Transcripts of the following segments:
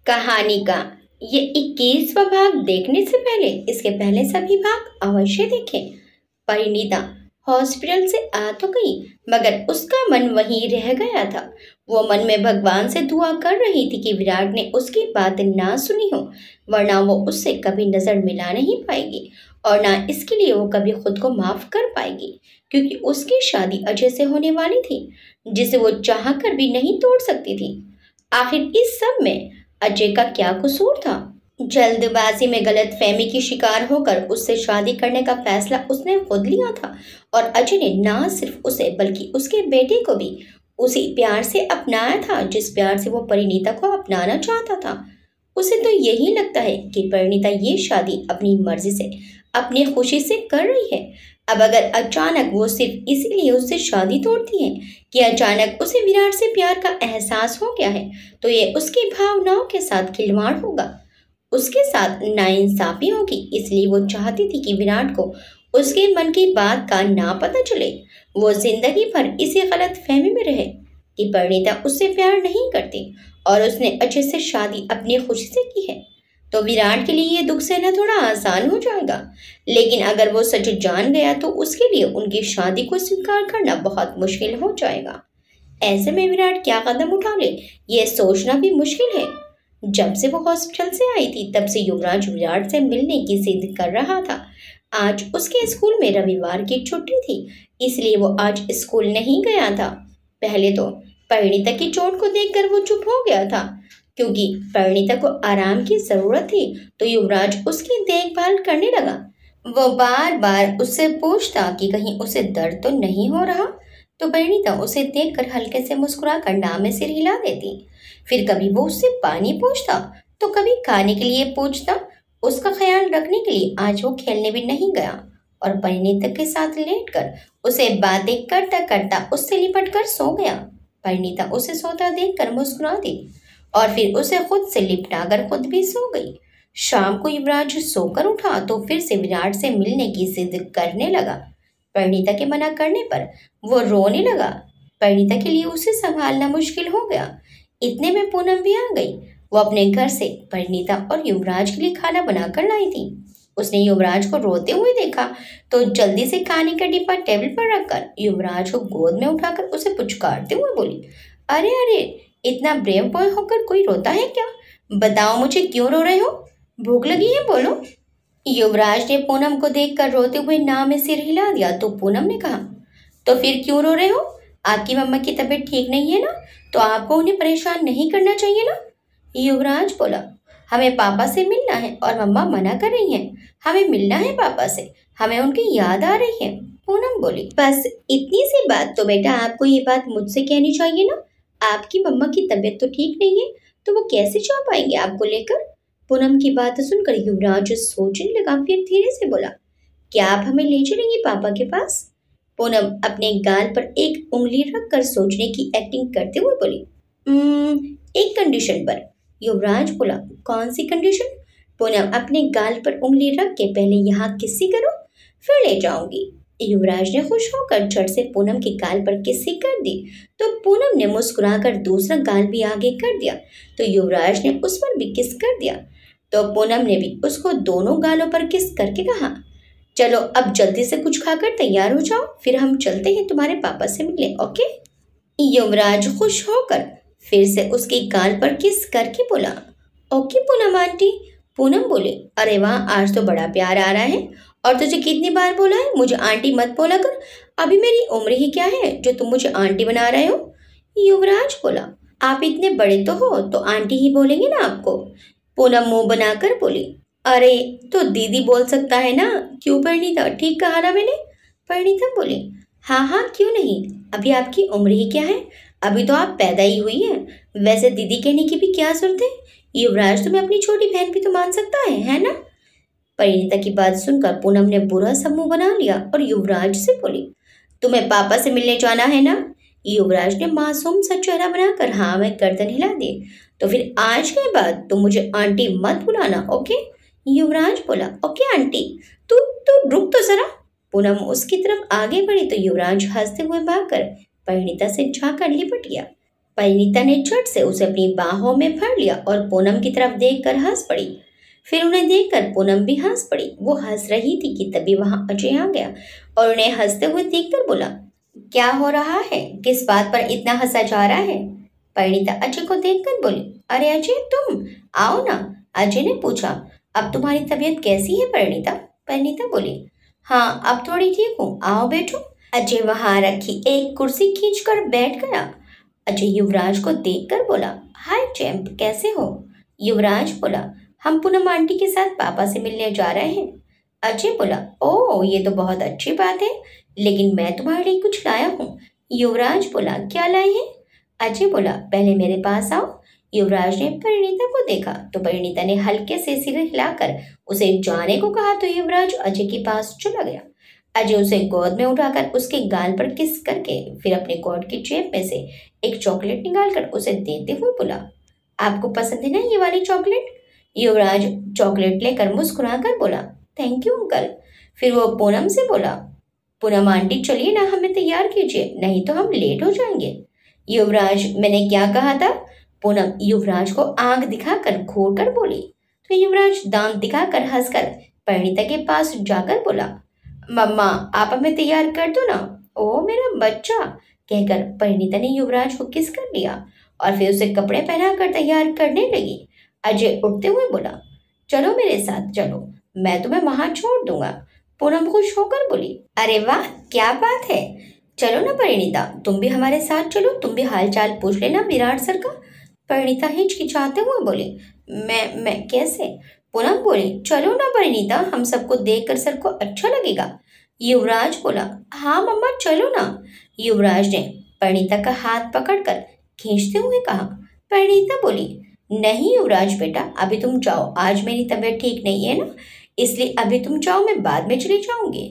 कहानी का ये 21वां भाग देखने से पहले इसके पहले सभी भाग अवश्य देखें। परिणीता हॉस्पिटल से आ तो गई, मगर उसका मन वहीं रह गया था। वो मन में भगवान से दुआ कर रही थी कि विराट ने उसकी बात ना सुनी हो, वरना वो उससे कभी नजर मिला नहीं पाएगी और ना इसके लिए वो कभी खुद को माफ कर पाएगी, क्योंकि उसकी शादी अजय से होने वाली थी, जिसे वो चाह कर भी नहीं तोड़ सकती थी। आखिर इस सब में अजय का क्या कसूर था? जल्दबाजी में गलतफहमी की शिकार होकर उससे शादी करने का फैसला उसने खुद लिया था और अजय ने ना सिर्फ उसे बल्कि उसके बेटे को भी उसी प्यार से अपनाया था जिस प्यार से वो परिणीता को अपनाना चाहता था। उसे तो यही लगता है कि परिणीता ये शादी अपनी मर्जी से, अपनी खुशी से कर रही है। अब अगर अचानक वो सिर्फ इसीलिए उससे शादी तोड़ती है कि अचानक उसे विराट से प्यार का एहसास हो गया है, तो ये उसकी भावनाओं के साथ खिलवाड़ होगा, उसके साथ नाइंसाफी होगी। इसलिए वो चाहती थी कि विराट को उसके मन की बात का ना पता चले, वो जिंदगी भर इसी गलत फहमी में रहे कि परिणीता उससे प्यार नहीं करती और उसने अजय से शादी अपनी खुशी से की है। तो विराट के लिए ये दुख सहना थोड़ा आसान हो जाएगा, लेकिन अगर वो सच जान गया तो उसके लिए उनकी शादी को स्वीकार करना बहुत मुश्किल हो जाएगा। ऐसे में विराट क्या कदम उठा ले, ये सोचना भी मुश्किल है। जब से वो हॉस्पिटल से आई थी तब से युवराज विराट से मिलने की जिद कर रहा था। आज उसके स्कूल में रविवार की छुट्टी थी, इसलिए वो आज स्कूल नहीं गया था। पहले तो परिणीता की चोट को देखकर वो चुप हो गया था, क्योंकि परिणीता को आराम की जरूरत थी, तो युवराज उसकी देखभाल करने लगा। वो बार बार उससे पूछता कि कहीं उसे दर्द तो नहीं हो रहा, तो परिणीता उसे देखकर हल्के से मुस्कुराकर ना में सिर हिला देती। फिर कभी वो उससे पानी पूछता, तो कभी खाने के लिए पूछता। उसका ख्याल रखने के लिए आज वो खेलने भी नहीं गया और परिणीता के साथ लेटकर उसे बातें करता करता उससे लिपट कर सो गया। परिणीता उसे सोता देखकर मुस्कुरा दी और फिर उसे खुद से लिपटाकर खुद भी सो गई। शाम को युवराज सोकर उठा तो फिर से विराट से मिलने की जिद करने लगा। परिणीता के मना करने पर वो रोने लगा। परिणीता के लिए उसे संभालना मुश्किल हो गया। इतने में पूनम भी आ गई। वो अपने घर से परिणीता और युवराज के लिए खाना बनाकर लाई थी। उसने युवराज को रोते हुए देखा तो जल्दी से खाने का डिब्बा टेबल पर रखकर युवराज को गोद में उठाकर उसे पुचकारते हुए बोली, अरे अरे, इतना ब्रेव बॉय होकर कोई रोता है क्या? बताओ मुझे, क्यों रो रहे हो? भूख लगी है, बोलो। युवराज ने पूनम को देखकर रोते हुए ना में सिर हिला दिया, तो पूनम ने कहा, तो फिर क्यों रो रहे हो? आपकी मम्मा की तबीयत ठीक नहीं है ना, तो आपको उन्हें परेशान नहीं करना चाहिए ना। युवराज बोला, हमें पापा से मिलना है और मम्मा मना कर रही हैं। हमें मिलना है पापा से, हमें उनकी याद आ रही है। पूनम बोली, बस इतनी सी बात तो बेटा आपको ये बात मुझसे कहनी चाहिए ना। आपकी मम्मा की तबीयत तो ठीक नहीं है, तो वो कैसे जा पाएंगे आपको लेकर? पूनम की बात सुनकर युवराज सोचने लगा, फिर धीरे से बोला, क्या आप हमें ले चलेंगे पापा के पास? पूनम अपने गाल पर एक उंगली रखकर सोचने की एक्टिंग करते हुए बोली, एक कंडीशन पर। युवराज बोला, कौन सी कंडीशन? पूनम अपने गाल पर उंगली रख के पहले यहाँ किस्सी करो, फिर ले जाऊंगी। युवराज ने खुश होकर झट से पूनम के गाल पर किस्सी कर दी, तो पूनम ने मुस्कुराकर दूसरा गाल भी आगे कर दिया, तो युवराज ने उस पर भी किस कर दिया। तो पूनम ने भी उसको दोनों गालों पर किस करके कहा, चलो अब जल्दी से कुछ खाकर तैयार हो जाओ, फिर हम चलते हैं तुम्हारे पापा से मिलने, ओके? युवराज खुश होकर फिर से उसके गाल पर किस करके बोला, ओके पूनम आंटी। पूनम बोले, अरे वाह, आज तो बड़ा प्यार आ रहा है। और तुझे कितनी बार बोला है मुझे आंटी मत बोला कर? अभी मेरी उम्र ही क्या है जो तुम मुझे आंटी बना रहे हो? युवराज बोला, आप इतने बड़े तो हो, तो आंटी ही बोलेंगे ना आपको। पूनम मुंह बनाकर बोली, अरे तो दीदी बोल सकता है ना, क्यों परिणीता, ठीक कहा ना मैंने? परिणीता बोली, हाँ हाँ क्यों नहीं, अभी आपकी उम्र ही क्या है, अभी तो आप पैदा ही हुई हैं। वैसे दीदी कहने की भी क्या जरूरत है? युवराज तुम्हें अपनी छोटी बहन भी तो मान सकता है ना? परिणीता की बात सुनकर पूनम ने बुरा सा मुंह बना लिया और युवराज से बोली, तुम्हें पापा से मिलने जाना है ना? युवराज ने मासूम सा चेहरा बनाकर हाँ में गर्दन हिला दी, तो फिर आज के बाद तुम मुझे आंटी मत बुलाना, ओके? युवराज बोला, ओके आंटी। तू रुक तो जरा। पूनम उसकी तरफ आगे बढ़ी तो युवराज हंसते हुए भागकर परिणीता से झाकर लिपट गया। परिणीता ने झट से उसे अपनी बाहों में भर लिया और पूनम की तरफ देखकर हंस पड़ी। फिर उन्हें देखकर पूनम भी हंस पड़ी। वो हंस रही थी कि तभी वहां अजय आ गया और उन्हें हंसते हुए देखकर बोला, क्या हो रहा है? किस बात पर इतना हंसा जा रहा है? परिणीता अजय को देखकर बोली, अरे अजय तुम आओ ना। अजय ने पूछा, अब तुम्हारी तबीयत कैसी है परिणीता? परिणीता बोली, हाँ अब थोड़ी ठीक हूँ, आओ बैठो। अजय वहां रखी एक कुर्सी खींचकर बैठ गया। अजय युवराज को देखकर बोला, हाय चैंप, कैसे हो? युवराज बोला, हम पूनम आंटी के साथ पापा से मिलने जा रहे हैं। अजय बोला, ओह ये तो बहुत अच्छी बात है, लेकिन मैं तुम्हारे लिए कुछ लाया हूँ। युवराज बोला, क्या लाए हैं? अजय बोला, पहले मेरे पास आओ। युवराज ने परिणीता को देखा तो परिणीता ने हल्के से सिर हिलाकर उसे जाने को कहा तो युवराज अजय के पास चला गया। अजय उसे गोद में उठाकर उसके गाल पर किस करके फिर अपने कोट की जेब में से एक चॉकलेट निकालकर उसे देते हुए बोला, आपको पसंद है ना ये वाली चॉकलेट? युवराज चॉकलेट लेकर मुस्कुराकर बोला, थैंक यू अंकल। फिर वो पूनम से बोला, पूनम आंटी चलिए ना, हमें तैयार कीजिए, नहीं तो हम लेट हो जाएंगे। युवराज, मैंने क्या कहा था? पूनम युवराज को आंख दिखाकर घूर कर बोली। तो युवराज दांत दिखाकर हंसकर परिणीता के पास जाकर बोला, मम्मा आप हमें तैयार कर दो ना। ओ मेरा बच्चा, कहकर परिणीता ने युवराज को किस कर लिया और फिर उसे कपड़े पहनाकर तैयार करने लगी। अजय उठते हुए बोला, चलो मेरे साथ चलो, मैं तुम्हें वहां छोड़ दूंगा। पूनम खुश होकर बोली, अरे वाह क्या बात है, चलो ना परिणीता, तुम भी हमारे साथ चलो, तुम भी हालचाल पूछ लेना विराट सर का। परिणीता हिचकिचाते हुए बोली, मैं कैसे? पूनम बोली, चलो ना परिणीता, हम सबको देखकर सर को अच्छा लगेगा। युवराज बोला, हाँ मम्मा चलो ना। युवराज ने परिणीता का हाथ पकड़कर खींचते हुए कहा। परिणीता बोली, नहीं युवराज बेटा, अभी तुम जाओ, आज मेरी तबीयत ठीक नहीं है ना, इसलिए अभी तुम जाओ, मैं बाद में चली जाऊंगी।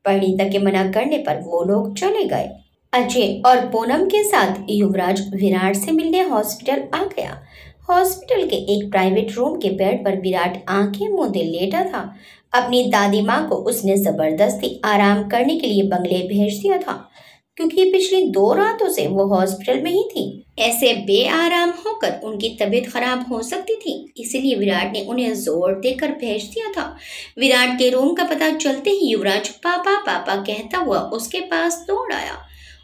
परिणीता के मना करने पर वो लोग चले गए। अजय और पूनम के साथ युवराज विराट से मिलने हॉस्पिटल आ गया। हॉस्पिटल के एक प्राइवेट रूम के बेड पर विराट आंखें मूंदे लेटा था। अपनी दादी माँ को उसने जबरदस्ती आराम करने के लिए बंगले भेज दिया था, क्योंकि पिछली 2 रातों से वो हॉस्पिटल में ही थी। ऐसे बेआराम होकर उनकी तबीयत खराब हो सकती थी, इसीलिए विराट ने उन्हें जोर देकर भेज दिया था। विराट के रूम का पता चलते ही युवराज पापा पापा कहता हुआ उसके पास दौड़ आया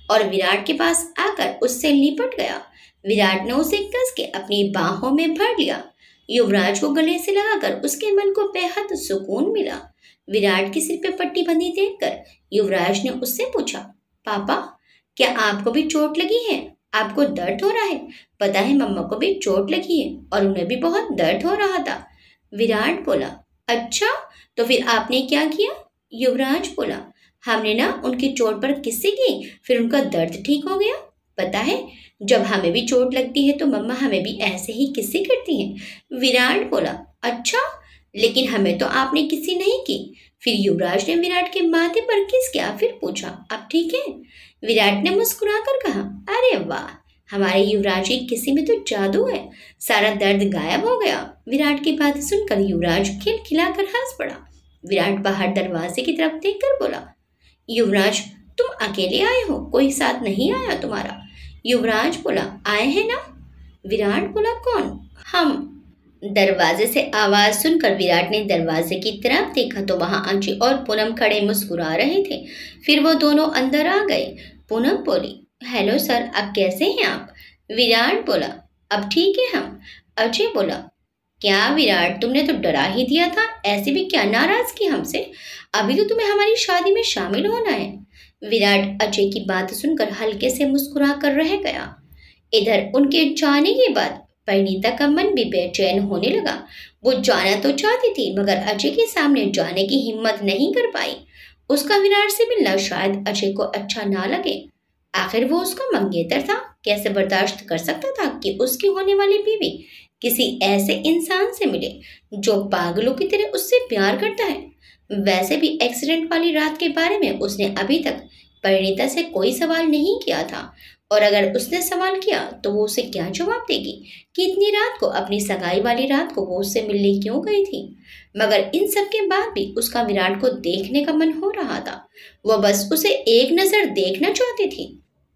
और विराट के पास आकर उससे लिपट गया। विराट ने उसे कस के अपनी बाहों में भर लिया। युवराज को गले से लगाकर उसके मन को बेहद सुकून मिला। विराट के सिर पे पट्टी बंधी देखकर युवराज ने उससे पूछा, पापा क्या आपको भी चोट लगी है? आपको दर्द हो रहा है? पता है मम्मा को भी चोट लगी है और उन्हें भी बहुत दर्द हो रहा था। विराट बोला, अच्छा तो फिर आपने क्या किया? युवराज बोला, हमने ना उनकी चोट पर किस्से की, फिर उनका दर्द ठीक हो गया। पता है जब हमें भी चोट लगती है तो मम्मा हमें भी ऐसे ही किस्से करती हैं। विराट बोला, अच्छा लेकिन हमें तो आपने किसी नहीं की। फिर युवराज ने विराट के माथे पर किस किया, फिर पूछा, अब ठीक है? विराट ने मुस्कुराकर कहा, अरे वाह, हमारे युवराज की किसी में तो जादू है, सारा दर्द गायब हो गया। विराट की बात सुनकर युवराज खिलखिलाकर हंस पड़ा। विराट बाहर दरवाजे की तरफ देखकर बोला, युवराज तुम अकेले आए हो, कोई साथ नहीं आया तुम्हारा? युवराज बोला, आए हैं ना। विराट बोला, कौन? हम। दरवाजे से आवाज सुनकर विराट ने दरवाजे की तरफ देखा तो वहां अजय और पूनम खड़े मुस्कुरा रहे थे। फिर वो दोनों अंदर आ गए। पूनम बोली, हेलो सर, अब कैसे हैं आप? विराट बोला, अब ठीक है हम। अजय बोला, क्या विराट, तुमने तो डरा ही दिया था, ऐसे भी क्या नाराजगी हमसे? अभी तो तुम्हें हमारी शादी में शामिल होना है। विराट अजय की बात सुनकर हल्के से मुस्कुरा कर रह गया। इधर उनके जाने के बाद परिणीता का मन भी बेचैन होने लगा। वो जाना तो चाहती थी मगर अजय के सामने जाने की हिम्मत नहीं कर पाई। उसका विराट से मिलना शायद अजय को अच्छा ना लगे। आखिर वो उसका मंगेतर था, कैसे बर्दाश्त कर सकता था कि उसकी होने वाली बीवी किसी ऐसे इंसान से मिले जो पागलों की तरह उससे प्यार करता है। वैसे भी एक्सीडेंट वाली रात के बारे में उसने अभी तक परिणीता से कोई सवाल नहीं किया था, और अगर उसने सवाल किया तो वो उसे क्या जवाब देगी कि इतनी रात को, अपनी सगाई वाली रात को वो उससे मिलने क्यों गई थी। मगर इन सब के बाद भी उसका विराट को देखने का मन हो रहा था। वो बस उसे एक नजर देखना चाहती थी।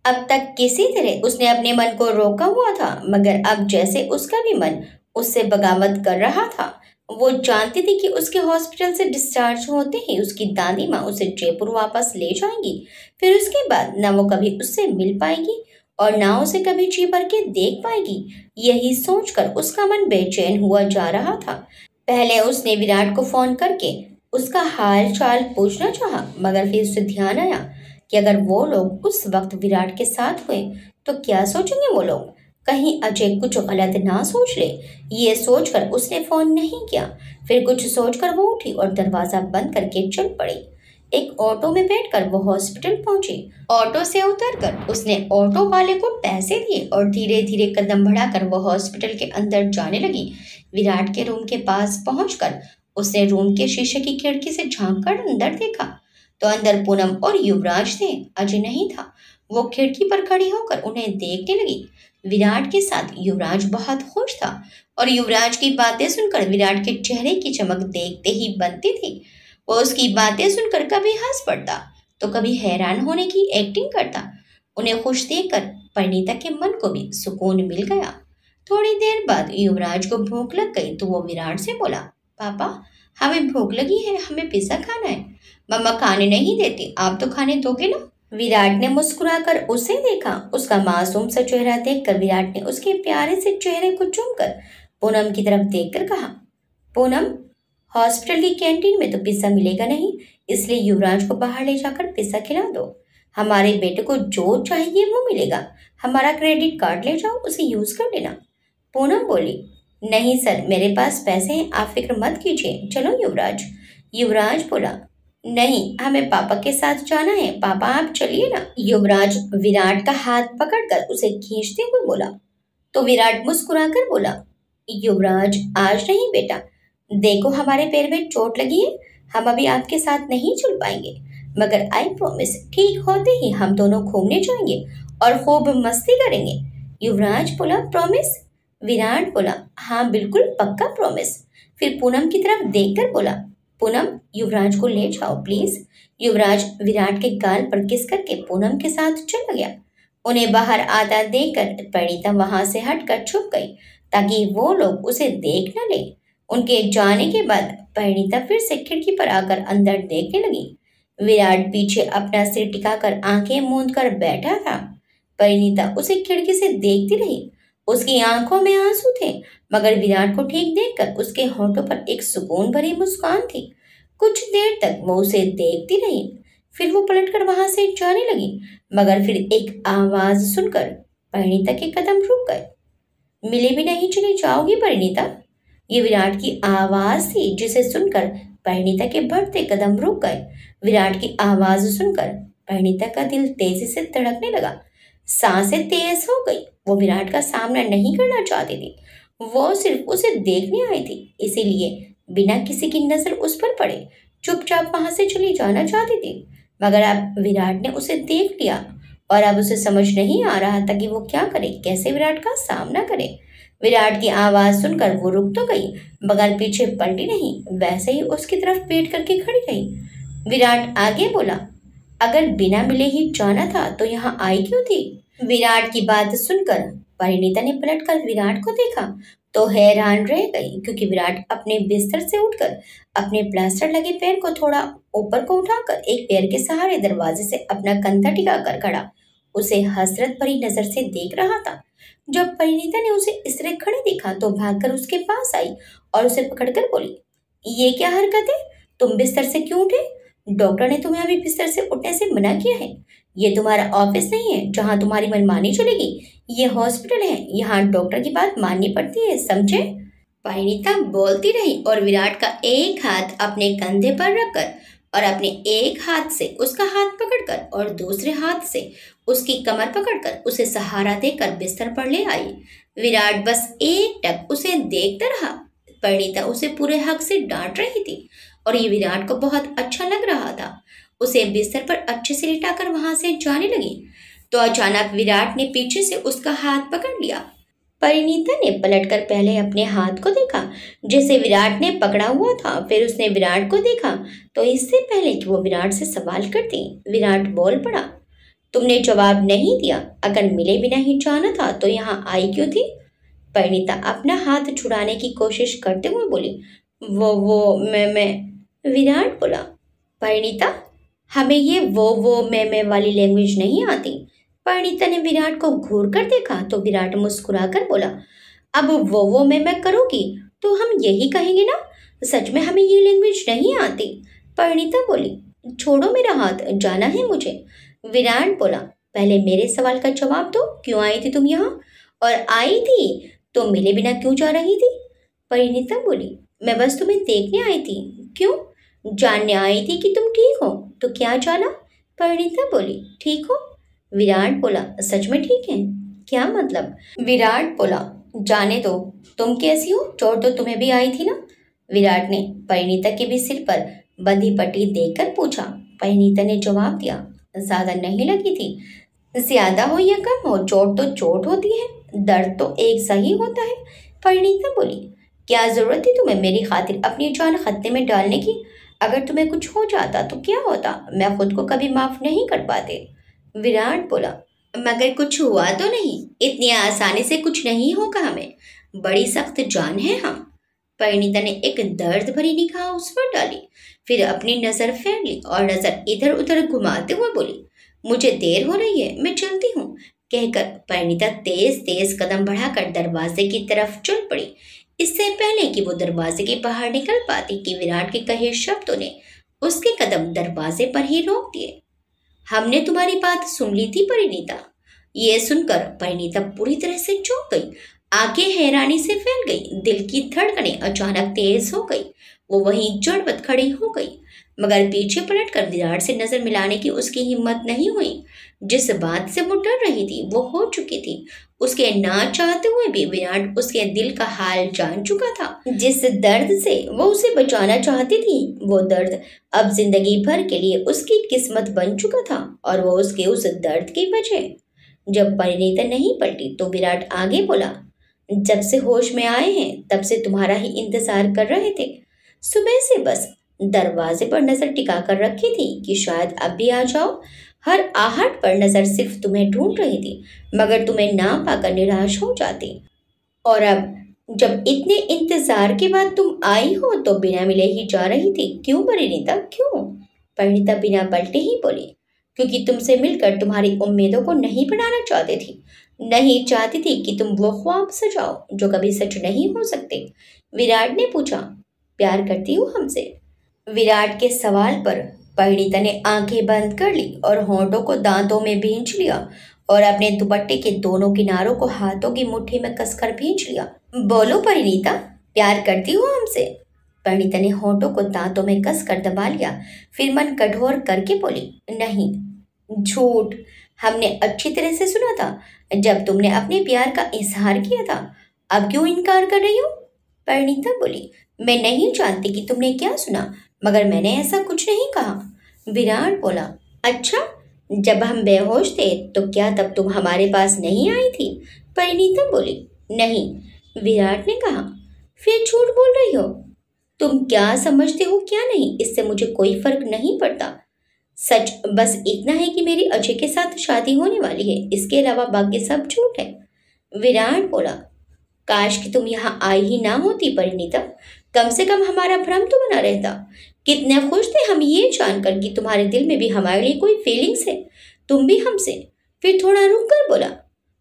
अब तक किसी तरह उसने अपने मन को रोका हुआ था, मगर अब जैसे उसका भी मन उससे बगावत कर रहा था। वो जानती थी कि उसके हॉस्पिटल से डिस्चार्ज होते ही उसकी दादी माँ उसे जयपुर वापस ले जाएंगी। फिर उसके बाद ना वो कभी उससे मिल पाएगी और ना उसे कभी जी भर के देख पाएगी। यही सोचकर उसका मन बेचैन हुआ जा रहा था। पहले उसने विराट को फोन करके उसका हाल चाल पूछना चाहा, मगर फिर उसे ध्यान आया कि अगर वो लोग उस वक्त विराट के साथ हुए तो क्या सोचेंगे वो लोग, कहीं अजय कुछ गलत ना सोच ले। ये सोचकर उसने फोन नहीं किया। फिर कुछ सोचकर वो उठी और दरवाजा बंद करके चल पड़ी। एक ऑटो में बैठकर वो हॉस्पिटल पहुंची। ऑटो से उतरकर उसने ऑटो वाले को पैसे दिए और धीरे धीरे कदम बढ़ाकर वो हॉस्पिटल के अंदर जाने लगी। विराट के रूम के पास पहुंचकर उसने रूम के शीशे की खिड़की से झांककर अंदर देखा तो अंदर पूनम और युवराज थे, अजय नहीं था। वो खिड़की पर खड़ी होकर उन्हें देखने लगी। विराट के साथ युवराज बहुत खुश था और युवराज की बातें सुनकर विराट के चेहरे की चमक देखते ही बनती थी। वो उसकी बातें सुनकर कभी हंस पड़ता तो कभी हैरान होने की एक्टिंग करता। उन्हें खुश देखकर परिणीता के मन को भी सुकून मिल गया। थोड़ी देर बाद युवराज को भूख लग गई तो वो विराट से बोला, पापा हमें भूख लगी है, हमें पिज्जा खाना है। मम्मा खाने नहीं देती, आप तो खाने दोगे ना। विराट ने मुस्कुराकर उसे देखा। उसका मासूम सा चेहरा देखकर विराट ने उसके प्यारे से चेहरे को चूमकर पूनम की तरफ देखकर कहा, पूनम हॉस्पिटल की कैंटीन में तो पिज्जा मिलेगा नहीं, इसलिए युवराज को बाहर ले जाकर पिज्जा खिला दो। हमारे बेटे को जो चाहिए वो मिलेगा। हमारा क्रेडिट कार्ड ले जाओ, उसे यूज कर लेना। पूनम बोली, नहीं सर, मेरे पास पैसे हैं, आप फिक्र मत कीजिए। चलो युवराज। युवराज बोला, नहीं हमें पापा के साथ जाना है, पापा आप चलिए ना। युवराज विराट का हाथ पकड़कर उसे खींचते हुए बोला तो विराट मुस्कुराकर बोला, युवराज आज नहीं बेटा, देखो हमारे पैर में चोट लगी है, हम अभी आपके साथ नहीं चल पाएंगे, मगर आई प्रॉमिस ठीक होते ही हम दोनों घूमने जाएंगे और खूब मस्ती करेंगे। युवराज बोला, प्रॉमिस। विराट बोला, हाँ बिल्कुल पक्का प्रॉमिस। फिर पूनम की तरफ देखकर बोला, पूनम युवराज को ले जाओ प्लीज। युवराज विराट के गाल पर किस करके पूनम के साथ चला गया। उन्हें बाहर आता देखकर परिणीता वहां से हटकर छुप गई ताकि वो लोग उसे देख न ले। उनके जाने के बाद परिणीता फिर से खिड़की पर आकर अंदर देखने लगी। विराट पीछे अपना सिर टिकाकर आंखें मूंद कर बैठा था। परिणीता उसे खिड़की से देखती रही। उसकी आंखों में आंसू थे, मगर विराट को ठीक देखकर उसके होठों पर एक सुकून भरी मुस्कान थी। कुछ देर तक वो उसे देखती रही, फिर वो पलटकर वहां से जाने लगी, मगर फिर एक आवाज सुनकर परिणीता के कदम रुक गए। मिले भी नहीं चली जाओगी परिणीता? ये विराट की आवाज थी जिसे सुनकर परिणीता के बढ़ते कदम रुक गए। विराट की आवाज सुनकर परिणीता का दिल तेजी से धड़कने लगा, सांसें तेज हो गई। वो विराट का सामना नहीं करना चाहती थी, वो सिर्फ उसे देखने आई थी, इसीलिए बिना किसी की नजर उस पर पड़े चुपचाप वहां से चली जाना चाहती थी। मगर अब विराट ने उसे देख लिया और अब उसे समझ नहीं आ रहा था कि वो क्या करे, कैसे विराट का सामना करे। विराट की आवाज सुनकर वो रुक तो गई, मगर पीछे पलटी नहीं, वैसे ही उसकी तरफ पीट करके खड़ी रही। विराट आगे बोला, अगर बिना मिले ही जाना था तो यहाँ आई क्यों थी? विराट की बात सुनकर परिणीता ने पलटकर विराट को देखा तो हैरान रह गई, क्योंकि विराट अपने बिस्तर से उठकर अपने प्लास्टर लगे पैर को थोड़ा ऊपर को उठाकर एक पैर के सहारे दरवाजे से अपना कंधा टिकाकर खड़ा उसे हसरत भरी नजर से देख रहा था। जब परिणीता ने उसे इस तरह खड़े देखा तो भागकर उसके पास आई और उसे पकड़कर बोली, ये क्या हरकत है? तुम बिस्तर से क्यों उठे? डॉक्टर ने तुम्हें अभी बिस्तर से उठने से मना किया है। ये तुम्हारा ऑफिस नहीं है जहाँ तुम्हारी मनमानी चलेगी, ये हॉस्पिटल है, यहाँ डॉक्टर की बात माननी पड़ती है, समझे? परिणीता बोलती रही और विराट का एक हाथ अपने कंधे पर रखकर और अपने एक हाथ से उसका हाथ पकड़कर और दूसरे हाथ से उसकी कमर पकड़कर उसे सहारा देकर बिस्तर पर ले आई। विराट बस एक टक उसे देखता रहा। परिणीता उसे पूरे हक से डांट रही थी और ये विराट को बहुत अच्छा लग रहा था। उसे बिस्तर पर अच्छे से लिटाकर वहां से जाने लगी तो अचानक विराट ने पीछे से उसका हाथ पकड़ लिया। परिणीता ने पलटकर पहले अपने हाथ को देखा जिसे विराट ने पकड़ा हुआ था, फिर उसने विराट को देखा तो इससे पहले कि वो विराट से सवाल करती, विराट बोल पड़ा, तुमने जवाब नहीं दिया। अगर मिले बिना ही जाना था तो यहाँ आई क्यों थी? परिणीता अपना हाथ छुड़ाने की कोशिश करते हुए बोली। वो मैं विराट बोला। परिणीता, हमें ये वो मैं वाली लैंग्वेज नहीं आती। परिणीता ने विराट को घूर कर देखा तो विराट मुस्कुराकर बोला, अब वो मैं करोगी तो हम यही कहेंगे ना, सच में हमें ये लैंग्वेज नहीं आती। परिणीता बोली, छोड़ो मेरा हाथ, जाना है मुझे। विराट बोला, पहले मेरे सवाल का जवाब दो, क्यों आई थी तुम यहाँ? और आई थी तो मिले बिना क्यों जा रही थी? परिणीता बोली, मैं बस तुम्हें देखने आई थी। क्यों? जानने आई थी कि तुम ठीक हो। तो क्या जाना? परिणीता बोली, ठीक हो। विराट बोला, सच में ठीक है? क्या मतलब? विराट बोला, जाने दो, तुम कैसी हो? चोट तो तुम्हें भी आई थी ना? विराट ने परिणीता के भी सिर पर बंधी पट्टी देखकर पूछा। परिणीता ने जवाब दिया, ज्यादा नहीं लगी थी। ज्यादा हो या कम हो, चोट तो चोट होती है, दर्द तो एक सही होता है। परिणीता बोली, क्या जरूरत थी तुम्हें मेरी खातिर अपनी जान खतरे में डालने की? अगर तुम्हें कुछ हो जाता तो क्या होता? मैं खुद को कभी माफ नहीं कर पाते। विराट बोला, मगर कुछ हुआ तो नहीं? इतनी आसानी से कुछ नहीं होगा हमें, बड़ी सख्त जान है हम। परिणीता ने एक दर्द भरी निगाह उस पर डाली, फिर अपनी नजर फेर ली और नजर इधर उधर घुमाते हुए बोली, मुझे देर हो रही है, मैं चलती हूँ। कहकर परिणीता तेज तेज कदम बढ़ाकर दरवाजे की तरफ चल पड़ी। इससे पहले कि वो दरवाजे के बाहर निकल पाती कि विराट के कहे शब्दों ने उसके कदम दरवाजे पर ही रोक दिए। हमने तुम्हारी बात सुन ली थी परिणीता। ये सुनकर परिणीता पूरी तरह से चौंक गई, आंखें हैरानी से फैल गई, दिल की धड़कनें अचानक तेज हो गई। वो वहीं जड़बत खड़ी हो गई, मगर पीछे पलटकर विराट से नजर मिलाने की उसकी हिम्मत नहीं हुई। जिस बात से वो डर रही थी वो हो चुकी थी। उसके ना चाहते हुए भी विराट उसके दिल का हाल जान चुका था। जिस दर्द से वो उसे बचाना चाहती थी वो दर्द अब जिंदगी भर के लिए उसकी किस्मत बन चुका था, और वो उसके उस दर्द की वजह। जब परिणीता नहीं पलटी तो विराट आगे बोला, जब से होश में आए हैं तब से तुम्हारा ही इंतजार कर रहे थे। सुबह से बस दरवाजे पर नजर टिका कर रखी थी कि शायद अब भी आ जाओ। हर आहट पर नजर सिर्फ तुम्हें ढूंढ रही थी, मगर तुम्हें ना पाकर निराश हो जाती। और अब जब इतने इंतजार के बाद तुम आई हो तो बिना मिले ही जा रही थी। क्यों परिणीता, क्यों? परिणीता बिना पलटे ही बोली, क्योंकि तुमसे मिलकर तुम्हारी उम्मीदों को नहीं बनाना चाहती थी। नहीं चाहती थी कि तुम वो ख्वाब सजाओ जो कभी सच नहीं हो सकते। विराट ने पूछा, प्यार करती हो हमसे? विराट के सवाल पर परिणीता ने आंखें बंद कर ली और होंठों को दांतों में भींच लिया और अपने दुपट्टे के दोनों किनारों को हाथों की मुट्ठी में कसकर भींच लिया। बोलो परिणीता, प्यार करती हो हमसे? परिणीता ने होंठों को दांतों में कसकर दबा लिया, फिर मन कठोर करके बोली, नहीं। झूठ। हमने अच्छी तरह से सुना था जब तुमने अपने प्यार का इजहार किया था। अब क्यों इनकार कर रही हो? परिणीता बोली, मैं नहीं जानती कि तुमने क्या सुना, मगर मैंने ऐसा कुछ नहीं कहा। विराट बोला, अच्छा, जब हम बेहोश थे तो क्या तब तुम हमारे पास नहीं आई थी? परिणीता बोली, नहीं। विराट ने कहा, फिर झूठ बोल रही हो। तुम क्या समझते हो क्या नहीं, इससे मुझे कोई फर्क नहीं पड़ता। सच बस इतना है कि मेरी अजय के साथ शादी होने वाली है, इसके अलावा बाकी सब झूठ है। विराट बोला, काश कि तुम यहाँ आई ही ना होती परिणीता, कम से कम हमारा भ्रम तो बना रहता। कितने खुश थे हम ये जानकर कि तुम्हारे दिल में भी हमारे लिए कोई फीलिंग्स है, तुम भी हमसे। फिर थोड़ा रुक कर बोला,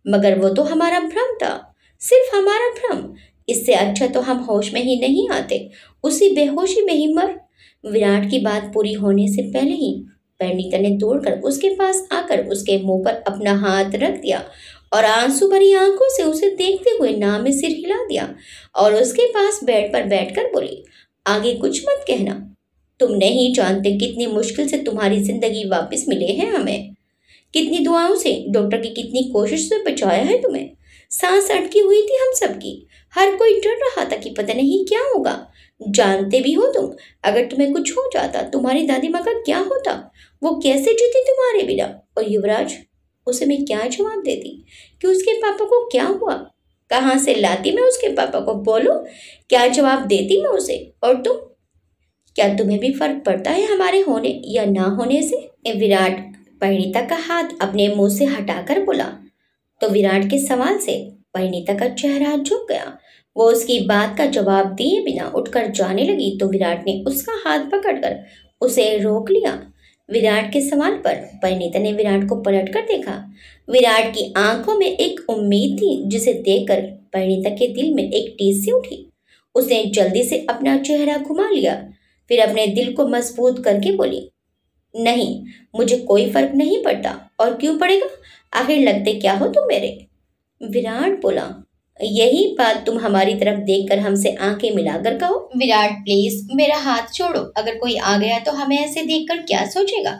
मगर वो तो हमारा भ्रम था, सिर्फ हमारा भ्रम। इससे अच्छा तो हम होश में ही नहीं आते, उसी बेहोशी में ही मर। विराट की बात पूरी होने से पहले ही परिणीता ने दौड़कर उसके पास आकर उसके मुंह पर अपना हाथ रख दिया और आंसू भरी आंखों से उसे देखते हुए नाम में सिर हिला दिया और उसके पास बेड पर बैठकर बोली, आगे कुछ मत कहना। तुम नहीं जानते कितनी मुश्किल से तुम्हारी जिंदगी वापस मिले हैं हमें, कितनी दुआओं से, डॉक्टर की कितनी कोशिश से बचाया है तुम्हें। सांस अटकी हुई थी हम सबकी, हर कोई डर रहा था कि पता नहीं क्या होगा। जानते भी हो तुम, अगर तुम्हें कुछ हो जाता तुम्हारी दादी माँ का क्या होता, वो कैसे जीती तुम्हारे बिना। और युवराज, उसे मैं क्या जवाब देती कि उसके पापा को क्या हुआ? कहाँ से लाती मैं उसके पापा को? बोलो, क्या जवाब देती मैं उसे? और तुम, क्या तुम्हें भी फर्क पड़ता है हमारे होने या ना होने से? विराट परिणीता का हाथ अपने मुंह से हटाकर बोला। तो विराट के सवाल से परिणीता का चेहरा झुक गया। वो उसकी बात का जवाब दिए बिना उठकर जाने लगी तो विराट ने उसका हाथ पकड़कर उसे रोक लिया। विराट के सवाल पर परिणीता ने विराट को पलटकर देखा। विराट की आंखों में एक उम्मीद थी जिसे देखकर परिणीता के दिल में एक टीस सी उठी। उसने जल्दी से अपना चेहरा घुमा लिया, फिर अपने दिल को मजबूत करके बोली, नहीं, मुझे कोई फर्क नहीं पड़ता। और क्यों पड़ेगा? आखिर लगते क्या हो तुम मेरे? विराट बोला, यही बात तुम हमारी तरफ देखकर हमसे आंखें मिलाकर कहो। विराट प्लीज मेरा हाथ छोड़ो। अगर कोई आ गया तो हमें ऐसे देखकर क्या सोचेगा?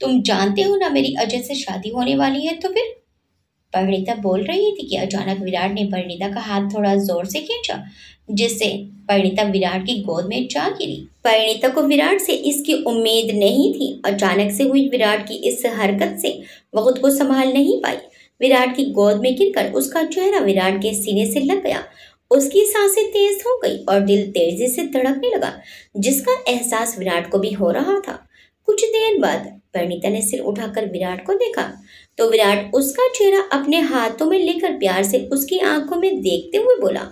तुम जानते हो ना मेरी अजय से शादी होने वाली है। तो फिर परिणीता बोल रही थी कि अचानक विराट ने परिणीता का हाथ थोड़ा जोर से खींचा, जिससे परिणीता विराट की गोद में जा गिरी। परिणीता को विराट से इसकी उम्मीद नहीं थी। अचानक से हुई विराट की इस हरकत से वो खुद को संभाल नहीं पाई। विराट की गोद में गिरकर उसका चेहरा विराट के सीने से लग गया। उसकी सांसें तेज हो गई और दिल तेजी से धड़कने लगा, जिसका एहसास विराट को भी हो रहा था। कुछ देर बाद परिणीता ने सिर उठाकर विराट को देखा तो विराट उसका चेहरा अपने हाथों में लेकर प्यार से उसकी आंखों में देखते हुए बोला,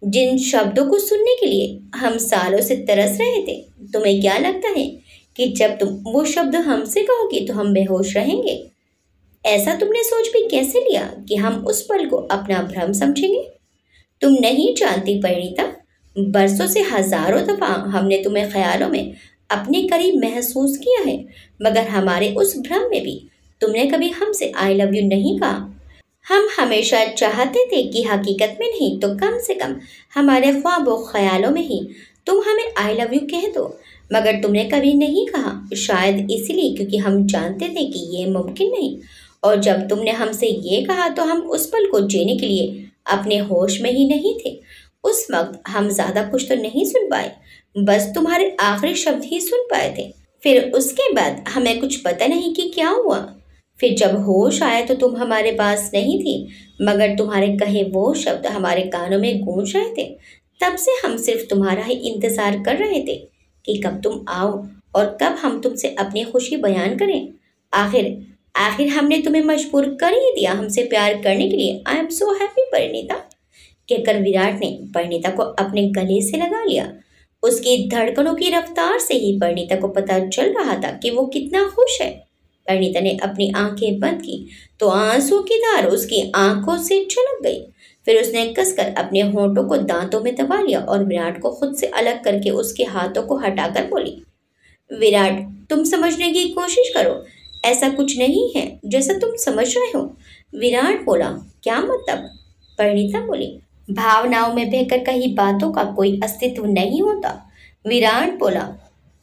जिन शब्दों को सुनने के लिए हम सालों से तरस रहे थे, तुम्हें क्या लगता है कि जब तुम वो शब्द हमसे कहोगी तो हम बेहोश रहेंगे? ऐसा तुमने सोच भी कैसे लिया कि हम उस पल को अपना भ्रम समझेंगे? तुम नहीं जानती परिणीता, बरसों से हजारों दफा हमने तुम्हें ख्यालों में अपने करीब महसूस किया है, मगर हमारे उस भ्रम में भी तुमने कभी हमसे आई लव यू नहीं कहा। हम हमेशा चाहते थे कि हकीकत में नहीं तो कम से कम हमारे ख्वाबों ख्यालों में ही तुम हमें आई लव यू कह दो, मगर तुमने कभी नहीं कहा। शायद इसलिए क्योंकि हम जानते थे कि ये मुमकिन नहीं। और जब तुमने हमसे ये कहा तो हम उस पल को जीने के लिए अपने होश में ही नहीं थे। उस वक्त हम ज्यादा कुछ तो नहीं सुन पाए, बस तुम्हारे आखिरी शब्द ही सुन पाए थे। फिर उसके बाद हमें कुछ पता नहीं कि क्या हुआ। फिर जब होश आया तो तुम हमारे पास नहीं थी, मगर तुम्हारे कहे वो शब्द हमारे कानों में गूंज रहे थे। तब से हम सिर्फ तुम्हारा ही इंतजार कर रहे थे कि कब तुम आओ और कब हम तुमसे अपनी खुशी बयान करें। आखिर आखिर हमने तुम्हें मजबूर कर ही दिया हमसे प्यार करने के लिए। I am so happy Parineeta, कहकर विराट ने परिणीता को अपने गले से लगा लिया। उसकी धड़कनों की रफ्तार से ही परिणीता को पता चल रहा था कि वो कितना खुश है। परिणीता ने अपनी आंखें बंद की तो आंसू की धार उसकी आंखों से छलक गई। फिर उसने कसकर अपने होंठों को दांतों में दबा लिया और विराट को खुद से अलग करके उसके हाथों को हटाकर बोली, विराट तुम समझने की कोशिश करो, ऐसा कुछ नहीं है जैसा तुम समझ रहे हो। विराट बोला, क्या मतलब? परिणीता बोली, भावनाओं में बहकर कही बातों का कोई अस्तित्व नहीं होता। विराट बोला,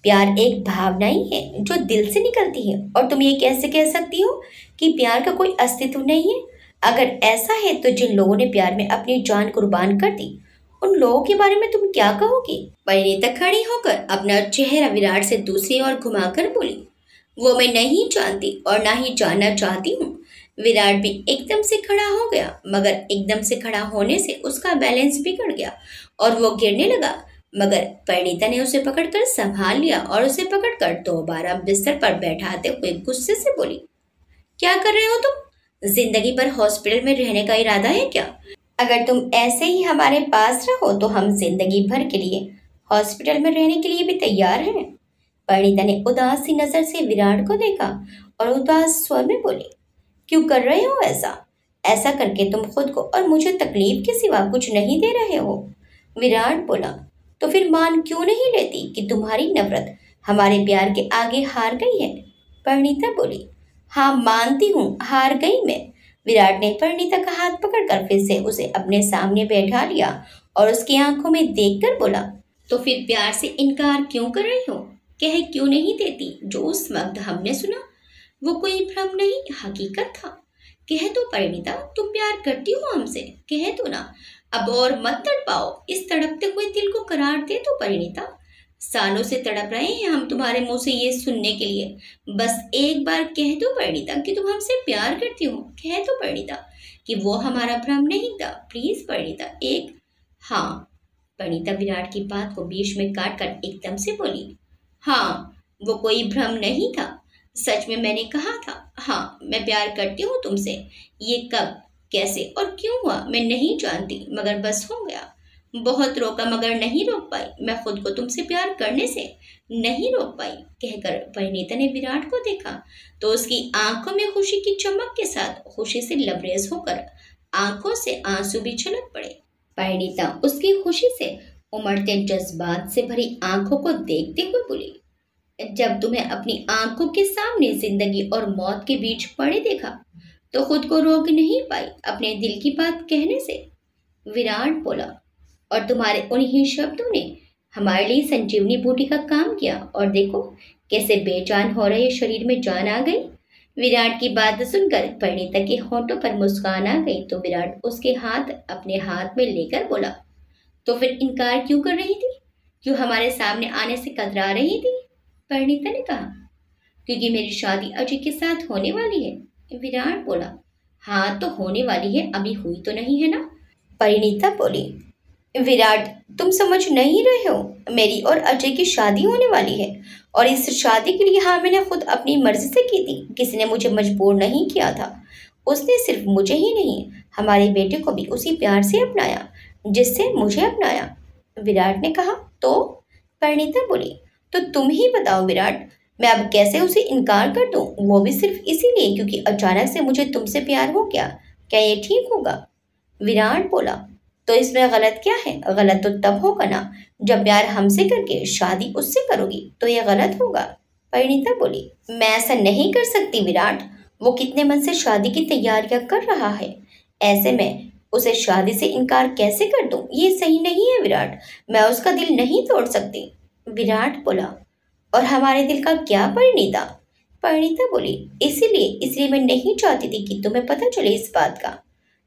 प्यार एक भावना ही है जो दिल से निकलती है, और तुम ये कैसे कह सकती हो कि प्यार का कोई अस्तित्व नहीं है? अगर ऐसा है तो जिन लोगों ने प्यार में अपनी जान कुर्बान कर दी, उन लोगों के बारे में तुम क्या कहोगी? परिणीता खड़ी होकर अपना चेहरा विराट से दूसरी ओर घुमाकर बोली, वो मैं नहीं जानती और ना ही जानना चाहती हूँ। विराट भी एकदम से खड़ा हो गया, मगर एकदम से खड़ा होने से उसका बैलेंस बिगड़ गया और वो गिरने लगा। मगर परिणीता ने उसे पकड़कर संभाल लिया और उसे पकड़कर दोबारा बिस्तर पर बैठाते हुए गुस्से से बोली, क्या कर रहे हो तुम? जिंदगी भर हॉस्पिटल में रहने का इरादा है क्या? अगर तुम ऐसे ही हमारे पास रहो तो हम जिंदगी भर के लिए हॉस्पिटल में रहने के लिए भी तैयार हैं। परिणीता ने उदास सी नजर से विराट को देखा और उदास स्वर में बोली, क्यों कर रहे हो ऐसा? ऐसा करके तुम खुद को और मुझे तकलीफ के सिवा कुछ नहीं दे रहे हो। विराट बोला, तो फिर मान क्यों नहीं लेती कि तुम्हारी नफरत हमारे प्यार के आगे हार गई है? परिणीता बोली, हाँ मानती हूँ, हार गई मैं। विराट ने परिणीता का हाथ पकड़कर फिर से उसे अपने सामने बैठा लिया और उसकी आंखों में देखकर बोला, तो फिर प्यार से इनकार क्यों कर रही हो? कह क्यों नहीं देती जो उस वक्त हमने सुना वो कोई भ्रम नहीं हकीकत था? कह तो परिणीता, तुम प्यार करती हो हमसे, कह तो ना। अब और मत तड़पाओ, इस तड़पते हुए दिल को करार दे दो परिणीता। सालों से तड़प रहे हैं हम तुम्हारे मुंह से ये सुनने के लिए। बस एक बार कह दो परिणीता कि तुम हमसे प्यार करती हो। कह दो परिणीता कि वो हमारा भ्रम नहीं था। प्लीज परिणीता, एक हाँ। परिणीता विराट की बात को बीच में काट कर एकदम से बोली, हाँ वो कोई भ्रम नहीं था। सच में मैंने कहा था। हाँ, मैं प्यार करती हूँ तुमसे। ये कब, कैसे और क्यों हुआ मैं नहीं जानती, मगर बस हो गया। बहुत रोका मगर नहीं रोक पाई, मैं खुद को तुमसे प्यार करने से नहीं रोक पाई। कहकर परिणीता ने विराट को देखा तो उसकी आंखों में खुशी की चमक के साथ खुशी से लबरेज होकर आंखों से आंसू भी छलक पड़े। परिणीता उसकी खुशी से उमड़ते जज्बात से भरी आंखों को देखते हुए बोली, जब तुम्हें अपनी आंखों के सामने जिंदगी और मौत के बीच पड़े देखा तो खुद को रोक नहीं पाई अपने दिल की बात कहने से। विराट बोला, और तुम्हारे उन्हीं शब्दों ने हमारे लिए संजीवनी बूटी का काम किया, और देखो कैसे बेजान हो रहे शरीर में जान आ गई। विराट की बात सुनकर परिणीता के होंठों पर मुस्कान आ गई तो विराट उसके हाथ अपने हाथ में लेकर बोला, तो फिर इनकार क्यों कर रही थी, क्यों हमारे सामने आने से कतरा रही थी। परिणीता ने कहा, क्योंकि मेरी शादी अजय के साथ होने वाली है। विराट बोला, हाँ तो होने वाली है, अभी हुई तो नहीं है ना। परिणीता बोली, विराट तुम समझ नहीं रहे हो, मेरी और अजय की शादी होने वाली है, और इस शादी के लिए हाँ मैंने खुद अपनी मर्जी से की थी, किसी ने मुझे मजबूर नहीं किया था। उसने सिर्फ मुझे ही नहीं, हमारे बेटे को भी उसी प्यार से अपनाया जिससे मुझे अपनाया। विराट ने कहा, तो परिणीता बोली, तो तुम ही बताओ विराट, मैं अब कैसे उसे इनकार कर दूं, वो भी सिर्फ इसीलिए क्योंकि अचानक से मुझे तुमसे प्यार हो गया। क्या ये ठीक होगा। विराट बोला, तो इसमें गलत क्या है, गलत तो तब होगा ना जब प्यार हमसे करके शादी उससे करोगी तो ये गलत होगा। परिणीता बोली, मैं ऐसा नहीं कर सकती विराट, वो कितने मन से शादी की तैयारियां कर रहा है, ऐसे में उसे शादी से इनकार कैसे कर दूं, ये सही नहीं है विराट, मैं उसका दिल नहीं तोड़ सकती। विराट बोला, और हमारे दिल का क्या परिणीता। परिणीता बोली, इसीलिए इसलिए मैं नहीं चाहती थी कि तुम्हें पता चले इस बात का।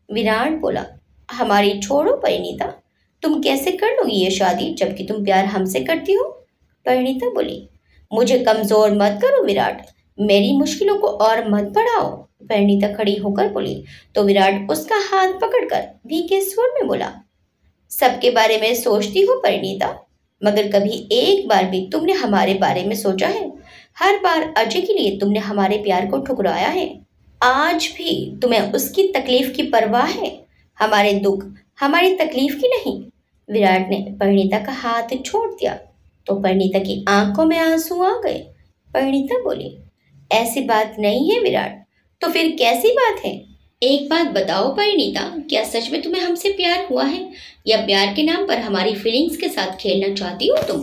विराट बोला, हमारी छोड़ो परिणीता, तुम कैसे कर लोगी ये शादी जबकि तुम प्यार हमसे करती हो। परिणीता बोली, मुझे कमजोर मत करो विराट, मेरी मुश्किलों को और मत बढ़ाओ। परिणीता खड़ी होकर बोली तो विराट उसका हाथ पकड़कर भीगे स्वर में बोला, सबके बारे में सोचती हो परिणीता, मगर कभी एक बार भी तुमने हमारे बारे में सोचा है। हर बार अजय के लिए तुमने हमारे प्यार को ठुकराया है, आज भी तुम्हें उसकी तकलीफ की परवाह है, हमारे दुख हमारी तकलीफ की नहीं। विराट ने परिणीता का हाथ छोड़ दिया तो परिणीता की आंखों में आंसू आ गए। परिणीता बोली, ऐसी बात नहीं है विराट, तो फिर कैसी बात है। एक बात बताओ परिणीता, क्या सच में तुम्हें हमसे प्यार हुआ है, या प्यार के नाम पर हमारी फीलिंग्स के साथ खेलना चाहती हो तुम।